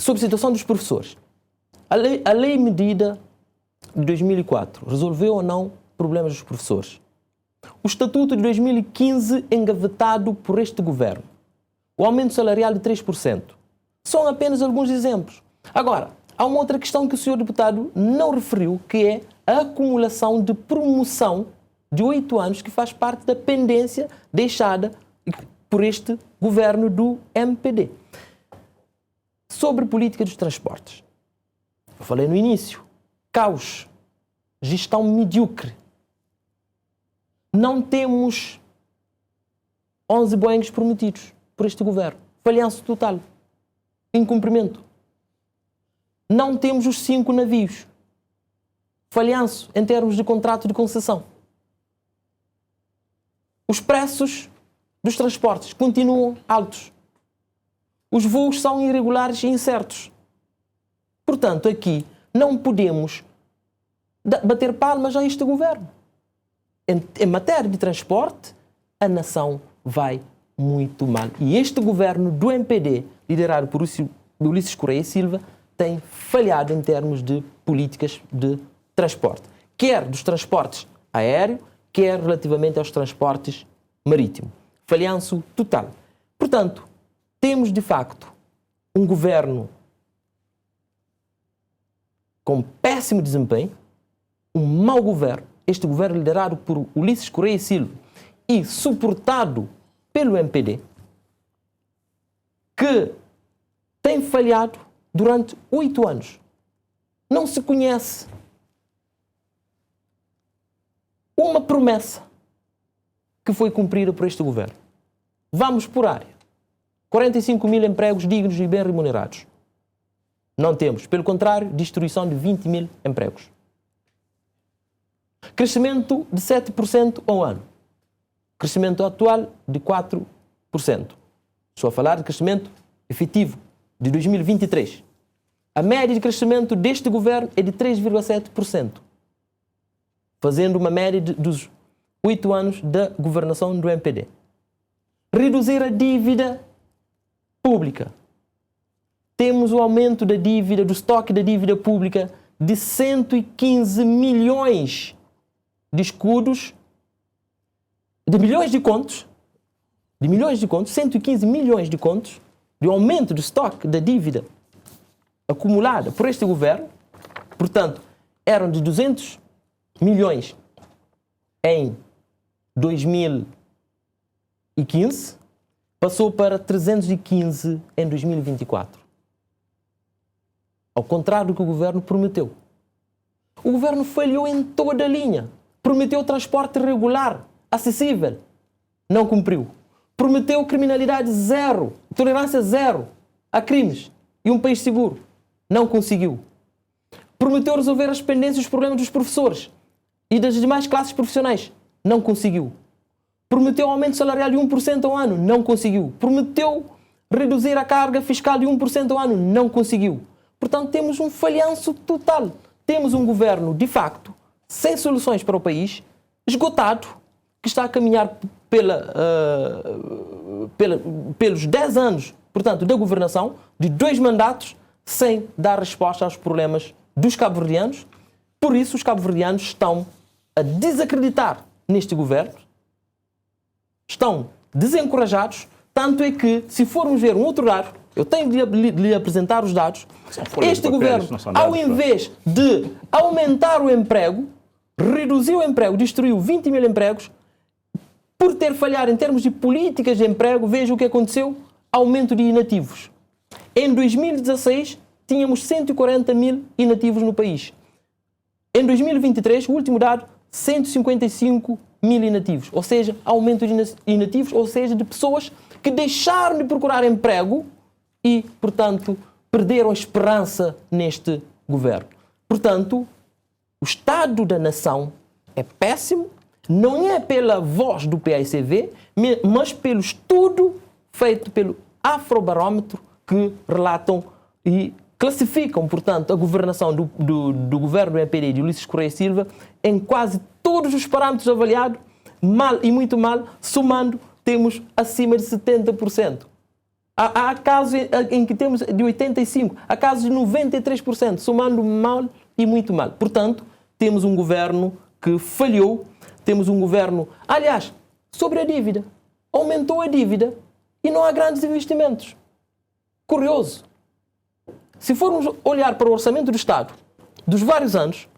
sobre a situação dos professores, a lei medida de 2004 resolveu ou não problemas dos professores? O Estatuto de 2015 engavetado por este governo, o aumento salarial de 3%, são apenas alguns exemplos. Agora, há uma outra questão que o senhor deputado não referiu, que é a acumulação de promoção de 8 anos, que faz parte da pendência deixada por este governo do MPD. Sobre política dos transportes, eu falei no início, caos, gestão medíocre. Não temos 11 Boeings prometidos por este governo. Falhanço total. Incumprimento. Não temos os 5 navios. Falhanço em termos de contrato de concessão. Os preços dos transportes continuam altos. Os voos são irregulares e incertos. Portanto, aqui não podemos bater palmas a este governo. Em matéria de transporte, a nação vai muito mal. E este governo do MPD, liderado por Ulisses Correia Silva, tem falhado em termos de políticas de transporte. Quer dos transportes aéreo, quer relativamente aos transportes marítimos. Falhanço total. Portanto, temos de facto um governo com péssimo desempenho, um mau governo, este governo liderado por Ulisses Correia Silva e suportado pelo MPD, que tem falhado durante 8 anos. Não se conhece uma promessa que foi cumprida por este governo. Vamos por área. 45 mil empregos dignos e bem remunerados. Não temos. Pelo contrário, destruição de 20 mil empregos. Crescimento de 7% ao ano. Crescimento atual de 4%. Estou a falar de crescimento efetivo de 2023. A média de crescimento deste governo é de 3,7%, fazendo uma média dos 8 anos da governação do MPD. Reduzir a dívida pública. Temos o aumento da dívida, do estoque da dívida pública de 115 milhões de escudos, de milhões de contos, 115 milhões de contos, de aumento do estoque da dívida acumulada por este governo. Portanto, eram de 200 milhões em 2015, passou para 315 em 2024. Ao contrário do que o governo prometeu. O governo falhou em toda a linha. Prometeu transporte regular, acessível. Não cumpriu. Prometeu criminalidade zero, tolerância zero a crimes e um país seguro. Não conseguiu. Prometeu resolver as pendências e os problemas dos professores e das demais classes profissionais. Não conseguiu. Prometeu aumento salarial de 1% ao ano. Não conseguiu. Prometeu reduzir a carga fiscal de 1% ao ano. Não conseguiu. Portanto, temos um falhanço total. Temos um governo, de facto, sem soluções para o país, esgotado, que está a caminhar pelos 10 anos, portanto, da governação, de 2 mandatos, sem dar resposta aos problemas dos cabo-verdianos. Por isso, os cabo-verdianos estão a desacreditar neste governo, estão desencorajados, tanto é que, se formos ver um outro dado, eu tenho de lhe apresentar os dados, este governo, ao invés de aumentar o emprego, reduziu o emprego, destruiu 20 mil empregos, por ter falhado em termos de políticas de emprego, veja o que aconteceu, aumento de inativos. Em 2016, tínhamos 140 mil inativos no país. Em 2023, o último dado, 155 mil inativos. Ou seja, aumento de inativos, ou seja, de pessoas que deixaram de procurar emprego e, portanto, perderam a esperança neste governo. Portanto, o estado da nação é péssimo, não é pela voz do PAICV, mas pelo estudo feito pelo Afrobarómetro, que relatam e classificam, portanto, a governação do governo do MPD de Ulisses Correia Silva em quase todos os parâmetros avaliados, mal e muito mal, somando, temos acima de 70%. Há casos em que temos de 85%, há casos de 93%, somando mal e muito mal. Portanto, temos um governo que falhou, temos um governo... Aliás, sobre a dívida, aumentou a dívida e não há grandes investimentos. Curioso. Se formos olhar para o orçamento do Estado dos vários anos,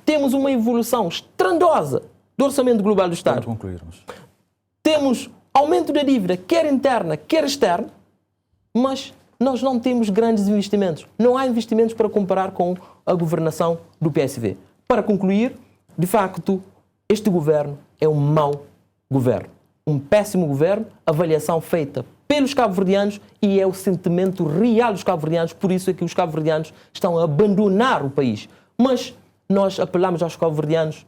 temos uma evolução estrondosa do orçamento global do Estado. Para concluirmos. Temos aumento da dívida, quer interna, quer externa, mas nós não temos grandes investimentos. Não há investimentos para comparar com a governação do PSV. Para concluir, de facto, este governo é um mau governo. Um péssimo governo, avaliação feita pelos cabo-verdianos e é o sentimento real dos cabo-verdianos, por isso é que os cabo-verdianos estão a abandonar o país. Mas nós apelamos aos cabo-verdianos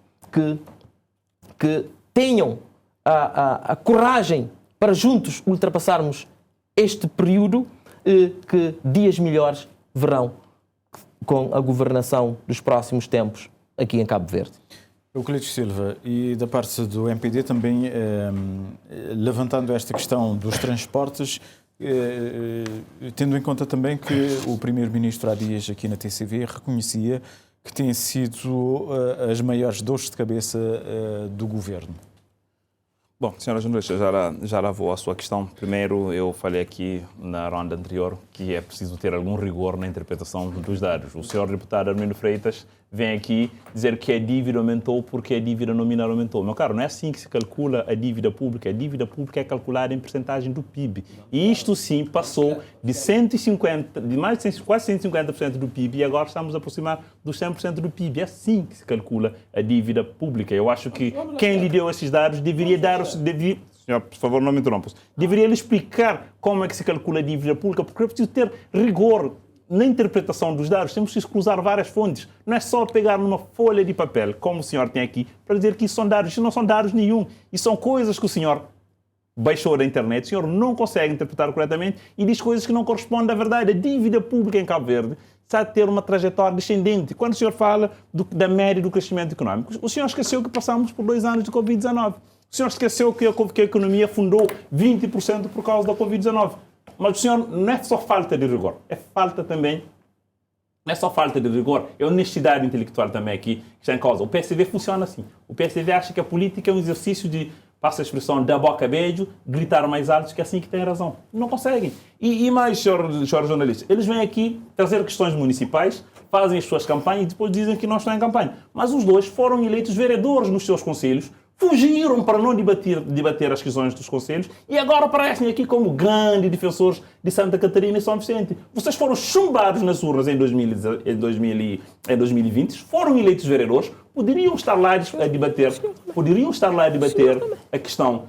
que tenham a coragem para juntos ultrapassarmos este período, que dias melhores virão com a governação dos próximos tempos aqui em Cabo Verde. Euclides Silva, e da parte do MPD também, levantando esta questão dos transportes, tendo em conta também que o primeiro-ministro há dias aqui na TCV reconhecia que têm sido as maiores dores de cabeça do governo. Bom, senhora jornalista, já vou à sua questão. Primeiro, eu falei aqui na ronda anterior que é preciso ter algum rigor na interpretação dos dados. O senhor deputado Armindo Freitas vem aqui dizer que a dívida aumentou porque a dívida nominal aumentou. Meu caro, não é assim que se calcula a dívida pública. A dívida pública é calculada em percentagem do PIB. E isto sim passou de 150, de mais de quase 150% do PIB e agora estamos a aproximar dos 100% do PIB. É assim que se calcula a dívida pública. Eu acho que quem lhe deu esses dados deveria dar senhor, por favor, não me interrompa. Deveria lhe explicar como é que se calcula a dívida pública, porque é preciso ter rigor na interpretação dos dados. Temos que cruzar várias fontes. Não é só pegar numa folha de papel, como o senhor tem aqui, para dizer que isso são dados. Isso não são dados nenhum. Isso são coisas que o senhor baixou da internet, o senhor não consegue interpretar corretamente e diz coisas que não correspondem à verdade. A dívida pública em Cabo Verde está a ter uma trajetória descendente. Quando o senhor fala da média do crescimento económico, o senhor esqueceu que passamos por 2 anos de Covid-19. O senhor esqueceu que a economia afundou 20% por causa da Covid-19. Mas o senhor não é só falta de rigor, é falta também, não é só falta de rigor, é honestidade intelectual também aqui que está em causa. O PSV funciona assim. O PSV acha que a política é um exercício de, passa a expressão, da boca a beijo, gritar mais alto, que é assim que tem razão. Não conseguem. E mais, senhor jornalista, eles vêm aqui trazer questões municipais, fazem as suas campanhas e depois dizem que não estão em campanha. Mas os dois foram eleitos vereadores nos seus conselhos, fugiram para não debater as questões dos conselhos e agora aparecem aqui como grandes defensores de Santa Catarina e São Vicente. Vocês foram chumbados nas urnas em 2020, foram eleitos vereadores, poderiam estar lá a debater a questão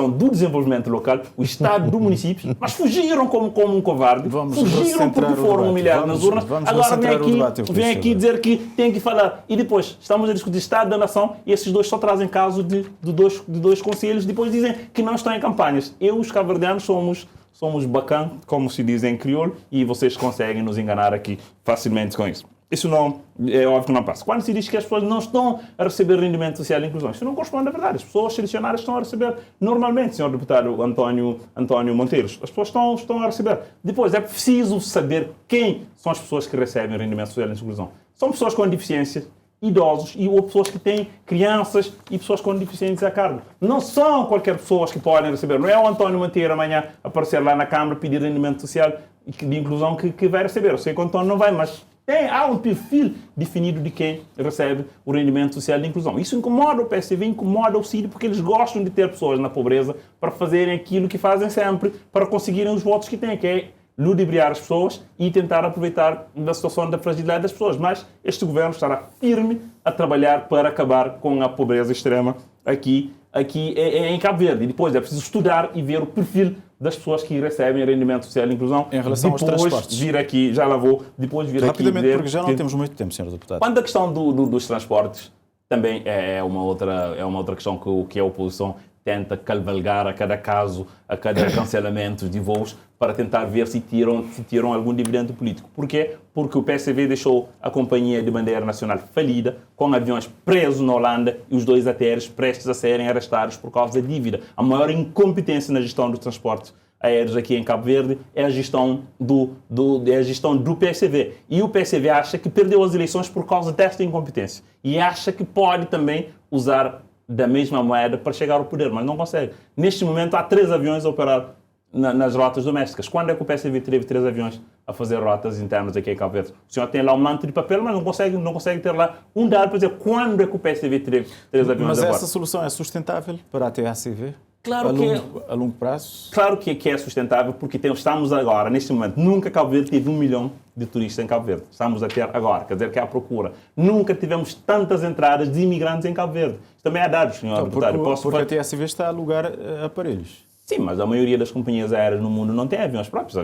do desenvolvimento local, o estado do município, mas fugiram como um covarde, fugiram porque foram humilhados nas urnas, agora vem aqui dizer que tem que falar. E depois, estamos a discutir estado da nação e esses dois só trazem caso de dois conselhos, depois dizem que não estão em campanhas. Os cabo-verdianos somos bacana, como se diz em crioulo, e vocês conseguem nos enganar aqui facilmente com isso. Isso não, é óbvio que não passa. Quando se diz que as pessoas não estão a receber rendimento social e inclusão, isso não corresponde à verdade. As pessoas selecionadas estão a receber normalmente, senhor deputado António Monteiro. As pessoas estão a receber. Depois, é preciso saber quem são as pessoas que recebem rendimento social e inclusão. São pessoas com deficiência, idosos ou pessoas que têm crianças e pessoas com deficiências a cargo. Não são qualquer pessoas que podem receber. Não é o António Monteiro amanhã aparecer lá na Câmara pedir rendimento social de inclusão que vai receber. Eu sei que o António não vai, mas há um perfil definido de quem recebe o rendimento social de inclusão. Isso incomoda o PSV, incomoda o CID, porque eles gostam de ter pessoas na pobreza para fazerem aquilo que fazem sempre, para conseguirem os votos que têm, que é ludibriar as pessoas e tentar aproveitar da situação da fragilidade das pessoas. Mas este governo estará firme a trabalhar para acabar com a pobreza extrema aqui em Cabo Verde. E depois é preciso estudar e ver o perfil das pessoas que recebem rendimento social e inclusão. Em relação aos transportes. Vir aqui, já lá vou, depois vir aqui rapidamente, porque já não temos muito tempo, Sr. Deputado. Quanto à questão dos transportes, também é uma outra questão que a oposição tenta cavalgar a cada caso, a cada cancelamento de voos, para tentar ver se tiram algum dividendo político. Por quê? Porque o PSV deixou a companhia de bandeira nacional falida, com aviões presos na Holanda e os 2 ATRs prestes a serem arrestados por causa da dívida. A maior incompetência na gestão dos transportes aéreos aqui em Cabo Verde é a gestão do PSV. E o PSV acha que perdeu as eleições por causa desta incompetência. E acha que pode também usar da mesma moeda para chegar ao poder, mas não consegue. Neste momento há 3 aviões a operar nas rotas domésticas. Quando é que o PSV teve 3 aviões a fazer rotas internas aqui em Cabo Verde? O senhor tem lá um manto de papel, mas não consegue ter lá um dado para dizer quando é que o PSV teve 3 aviões a Mas essa solução é sustentável para a TACV? Claro a longo prazo? Claro que é sustentável, porque estamos agora, neste momento, nunca Cabo Verde teve 1 milhão de turistas em Cabo Verde. Estamos a ter agora, quer dizer que há procura. Nunca tivemos tantas entradas de imigrantes em Cabo Verde. Isto também há dados, senhor deputado. Porque a TACV está a alugar aparelhos. Sim, mas a maioria das companhias aéreas no mundo não tem aviões próprios.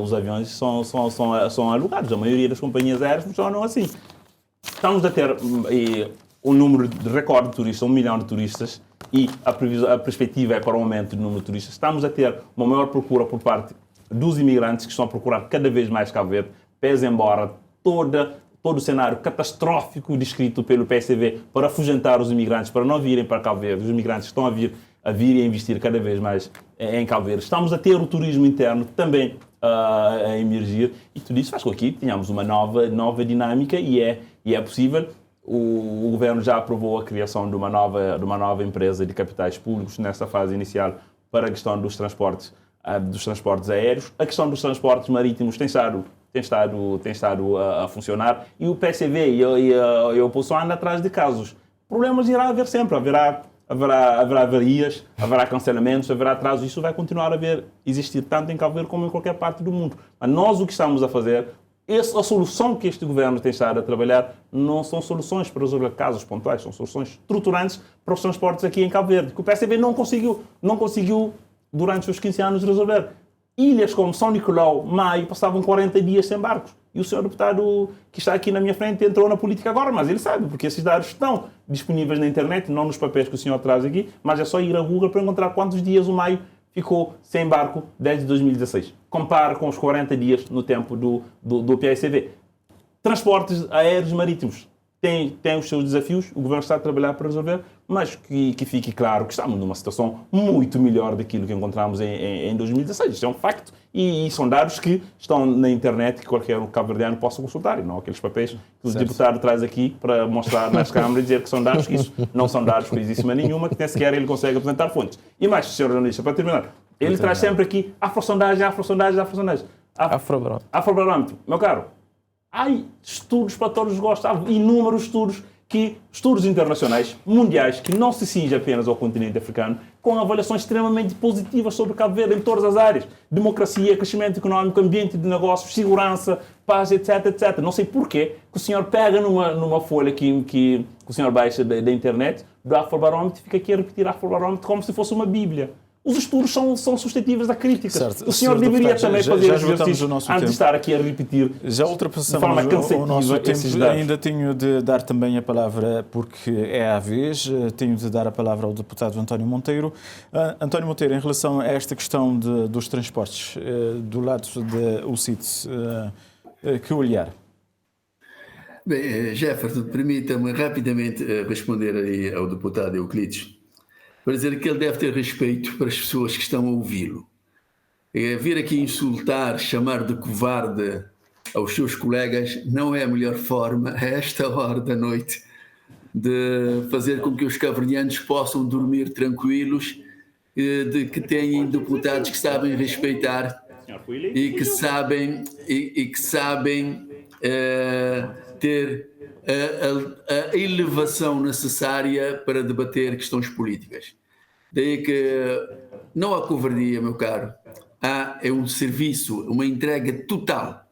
Os aviões são alugados. A maioria das companhias aéreas funcionam assim. Estamos a ter um número de recorde de turistas, 1 milhão de turistas, e a perspectiva é para o aumento do número de turistas. Estamos a ter uma maior procura por parte dos imigrantes que estão a procurar cada vez mais Cabo Verde, pese embora todo o cenário catastrófico descrito pelo PSV para afugentar os imigrantes, para não virem para Cabo Verde. Os imigrantes estão a vir e a investir cada vez mais em Cabo Verde. Estamos a ter o turismo interno também a emergir, e tudo isso faz com que tenhamos uma nova dinâmica, e é possível. O governo já aprovou a criação de uma nova empresa de capitais públicos nessa fase inicial para a questão dos transportes aéreos. A questão dos transportes marítimos tem estado a funcionar, e o PSV e a oposição andam atrás de casos. Problemas irá haver sempre, haverá avarias, haverá cancelamentos, haverá atrasos. Isso vai continuar a existir tanto em Cabo Verde como em qualquer parte do mundo. Mas nós o que estamos a fazer a solução que este governo tem estado a trabalhar não são soluções para resolver casos pontuais, são soluções estruturantes para os transportes aqui em Cabo Verde, que o PSDB não conseguiu durante os seus 15 anos resolver. Ilhas como São Nicolau, Maio, passavam 40 dias sem barcos. E o senhor deputado que está aqui na minha frente entrou na política agora, mas ele sabe, porque esses dados estão disponíveis na internet, não nos papéis que o senhor traz aqui, mas é só ir a Google para encontrar quantos dias o Maio ficou sem barco desde 2016. Compare com os 40 dias no tempo do PSDB. Transportes aéreos marítimos tem os seus desafios, o governo está a trabalhar para resolver, mas que fique claro que estamos numa situação muito melhor daquilo que encontramos em 2016. Isto é um facto e são dados que estão na internet que qualquer cabo-verdiano possa consultar e não aqueles papéis que o deputado traz aqui para mostrar nas câmaras e dizer que são dados, que isso não são dados coisíssima nenhuma, que nem sequer ele consegue apresentar fontes. E mais, Sr. Jornalista, para terminar, ele traz sempre aqui afrosondagem. Afrobarómetro. Meu caro, há estudos para todos os gostos, há inúmeros estudos internacionais, mundiais, que não se cingem apenas ao continente africano, com avaliações extremamente positivas sobre Cabo Verde em todas as áreas. Democracia, crescimento económico, ambiente de negócios, segurança, paz, etc, etc. Não sei porquê que o senhor pega numa folha que o senhor baixa da internet, do Afrobarómetro, e fica aqui a repetir Afrobarómetro como se fosse uma bíblia. Os estudos são suscetíveis à crítica. Certo. O senhor deveria também fazer esse exercício antes de estar aqui a repetir. Já ultrapassamos o nosso tempo. Ainda tenho de dar também a palavra, porque é à vez, tenho de dar a palavra ao deputado António Monteiro. António Monteiro, em relação a esta questão dos transportes, do lado da UCIT, que olhar? Bem, Jefferson, permita-me rapidamente responder aí ao deputado Euclides, para dizer que ele deve ter respeito para as pessoas que estão a ouvi-lo. Vir aqui insultar, chamar de covarde aos seus colegas não é a melhor forma, a esta hora da noite, de fazer com que os cabo-verdianos possam dormir tranquilos, de que têm deputados que sabem respeitar e que sabem ter a elevação necessária para debater questões políticas. Daí que não há covardia, meu caro, é um serviço, uma entrega total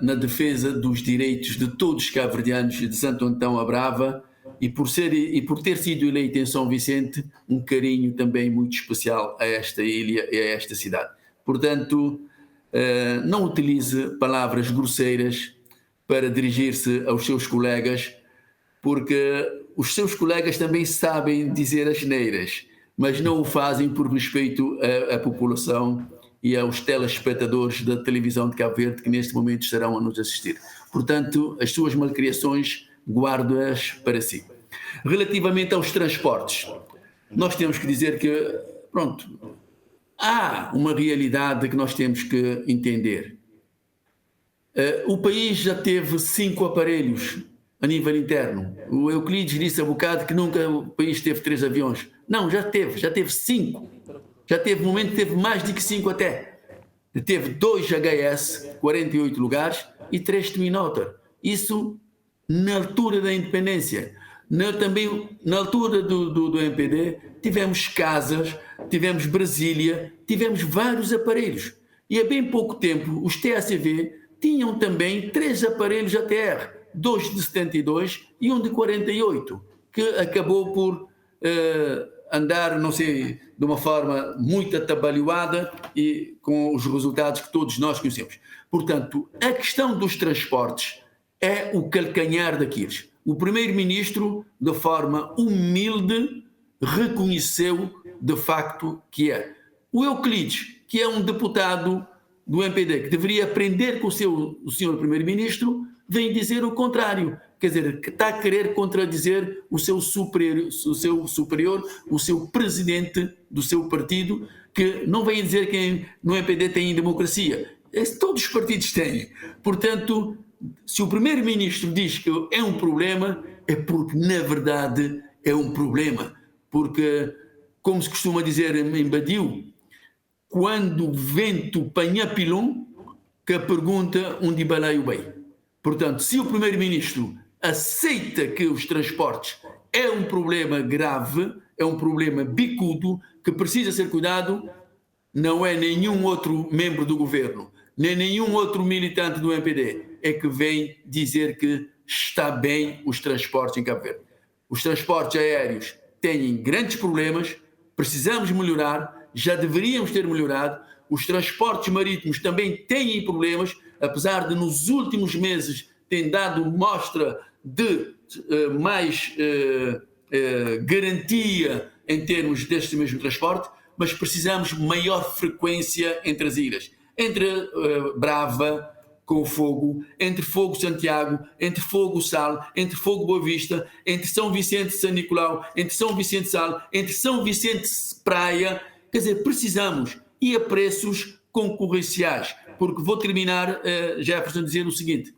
na defesa dos direitos de todos os cabo-verdianos de Santo Antão à Brava e por ter sido eleito em São Vicente, um carinho também muito especial a esta ilha e a esta cidade. Portanto, não utilize palavras grosseiras para dirigir-se aos seus colegas, porque os seus colegas também sabem dizer asneiras, mas não o fazem por respeito à população e aos telespectadores da televisão de Cabo Verde que neste momento estarão a nos assistir. Portanto, as suas malcriações guardo-as para si. Relativamente aos transportes, nós temos que dizer que, pronto, há uma realidade que nós temos que entender. O país já teve 5 aparelhos a nível interno. O Euclides disse há bocado que nunca o país teve 3 aviões. Não, já teve 5. Já teve momento que teve mais de que 5 até. Teve 2 HS, 48 lugares, e 3 Twin Otter. Isso na altura da independência. Também na altura do MPD, tivemos Casas, tivemos Brasília, tivemos vários aparelhos. E há bem pouco tempo, os TACV tinham também 3 aparelhos ATR, 2 de 72 e 1 de 48, que acabou por andar, não sei, de uma forma muito atabalhoada e com os resultados que todos nós conhecemos. Portanto, a questão dos transportes é o calcanhar daqueles. O primeiro-ministro, de forma humilde, reconheceu de facto que é. O Euclides, que é um deputado do MPD, que deveria aprender com o senhor primeiro-ministro, vem dizer o contrário. Quer dizer, que está a querer contradizer o seu superior, o seu presidente do seu partido, que não vem dizer que no MPD tem democracia. Todos os partidos têm. Portanto, se o primeiro-ministro diz que é um problema, é porque, na verdade, é um problema. Porque, como se costuma dizer em Badiu, quando o vento panha pilão, que pergunta onde balaio bem. Portanto, se o primeiro-ministro aceita que os transportes é um problema grave, é um problema bicudo, que precisa ser cuidado, não é nenhum outro membro do governo, nem nenhum outro militante do MPD é que vem dizer que está bem os transportes em Cabo Verde. Os transportes aéreos têm grandes problemas, precisamos melhorar, já deveríamos ter melhorado. Os transportes marítimos também têm problemas, apesar de nos últimos meses terem dado mostra de mais garantia em termos deste mesmo transporte, mas precisamos de maior frequência entre as ilhas. Entre Brava com Fogo, entre Fogo Santiago, entre Fogo Sal, entre Fogo Boa Vista, entre São Vicente São Nicolau, entre São Vicente Sal, entre São Vicente Praia. Quer dizer, precisamos, e a preços concorrenciais. Porque vou terminar, Jefferson, dizendo o seguinte: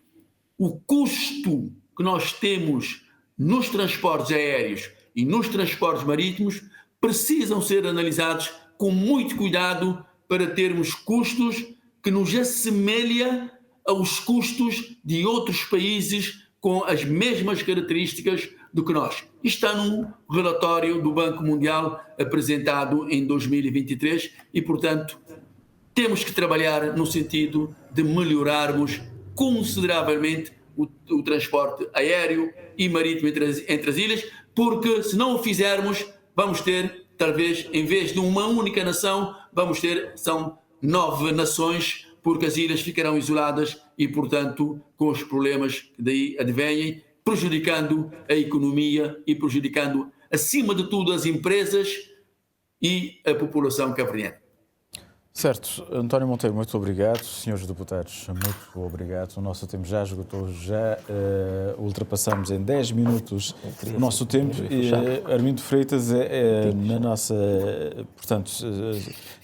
o custo que nós temos nos transportes aéreos e nos transportes marítimos precisam ser analisados com muito cuidado para termos custos que nos assemelhem aos custos de outros países com as mesmas características do que nós. Isto está num relatório do Banco Mundial apresentado em 2023 e, portanto, temos que trabalhar no sentido de melhorarmos consideravelmente o transporte aéreo e marítimo entre as ilhas, porque se não o fizermos, vamos ter, talvez, em vez de uma única nação, são 9 nações, porque as ilhas ficarão isoladas e, portanto, com os problemas que daí advêm, prejudicando a economia e prejudicando, acima de tudo, as empresas e a população cabo-verdiana. Certo. António Monteiro, muito obrigado. Senhores deputados, muito obrigado. O nosso tempo já esgotou, já ultrapassamos em 10 minutos o nosso tempo. Armindo Freitas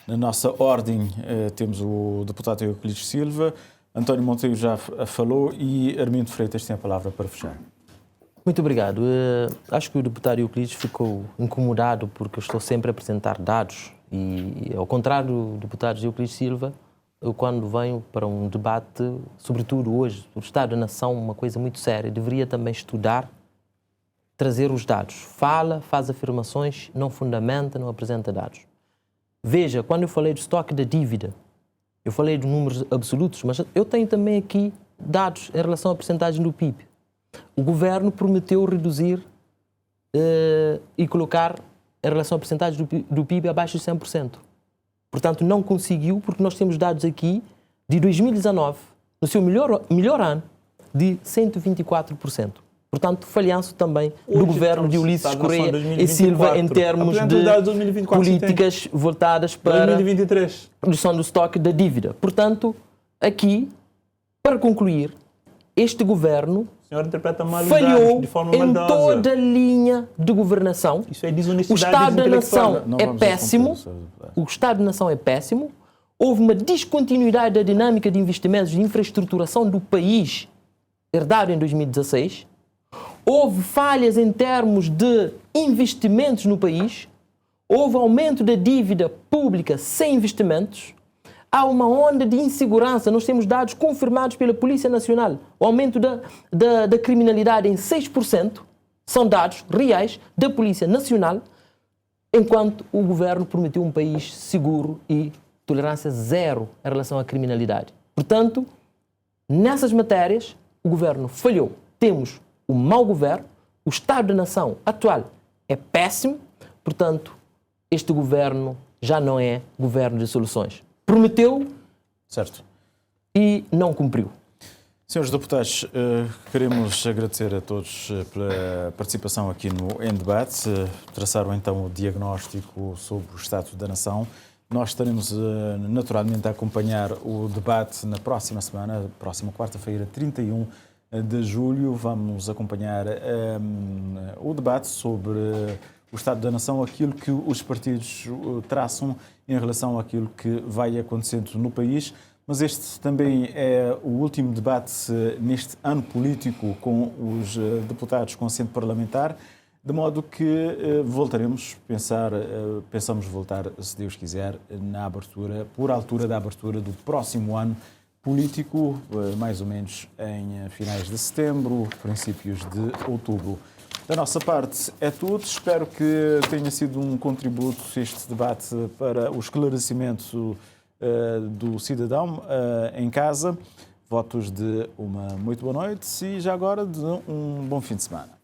na nossa ordem temos o deputado Euclides Silva, António Monteiro já falou e Armindo Freitas tem a palavra para fechar. Muito obrigado. Acho que o deputado Euclides ficou incomodado porque eu estou sempre a apresentar dados e, ao contrário do deputado Euclides Silva, eu, quando venho para um debate, sobretudo hoje, o Estado da Nação, uma coisa muito séria, deveria também estudar, trazer os dados. Fala, faz afirmações, não fundamenta, não apresenta dados. Veja, quando eu falei do estoque da dívida, eu falei de números absolutos, mas eu tenho também aqui dados em relação à percentagem do PIB. O governo prometeu reduzir e colocar em relação à percentagem do PIB abaixo de 100%. Portanto, não conseguiu, porque nós temos dados aqui de 2019, no seu melhor ano, de 124%. Portanto, falhanço também do governo de Ulisses Correia e Silva em termos de políticas voltadas para 2023. a redução do estoque da dívida. Portanto, aqui, para concluir, este governo falhou de forma em maldosa. toda a linha de governação. Isso é desonestidade. O Estado da Nação Não é vamos péssimo. O Estado da Nação é péssimo. Houve uma descontinuidade da dinâmica de investimentos de infraestruturação do país, herdado em 2016. Houve falhas em termos de investimentos no país. Houve aumento da dívida pública sem investimentos. Há uma onda de insegurança. Nós temos dados confirmados pela Polícia Nacional. O aumento da criminalidade em 6%. São dados reais da Polícia Nacional, enquanto o governo prometeu um país seguro e tolerância zero em relação à criminalidade. Portanto, nessas matérias, o governo falhou. Temos o mau governo, o Estado da Nação atual é péssimo, portanto, este governo já não é governo de soluções. Prometeu, certo, e não cumpriu. Senhores deputados, queremos agradecer a todos pela participação aqui no Em Debate. Traçaram então o diagnóstico sobre o Estado da Nação. Nós estaremos naturalmente a acompanhar o debate na próxima semana, próxima quarta-feira, 31 de julho. Vamos acompanhar o debate sobre o Estado da Nação, aquilo que os partidos traçam em relação àquilo que vai acontecendo no país. Mas este também é o último debate neste ano político com os deputados com assento parlamentar, de modo que pensamos voltar, se Deus quiser, por altura da abertura do próximo ano político, mais ou menos em finais de setembro, princípios de outubro. Da nossa parte é tudo. Espero que tenha sido um contributo este debate para o esclarecimento do cidadão em casa. Votos de uma muito boa noite e já agora de um bom fim de semana.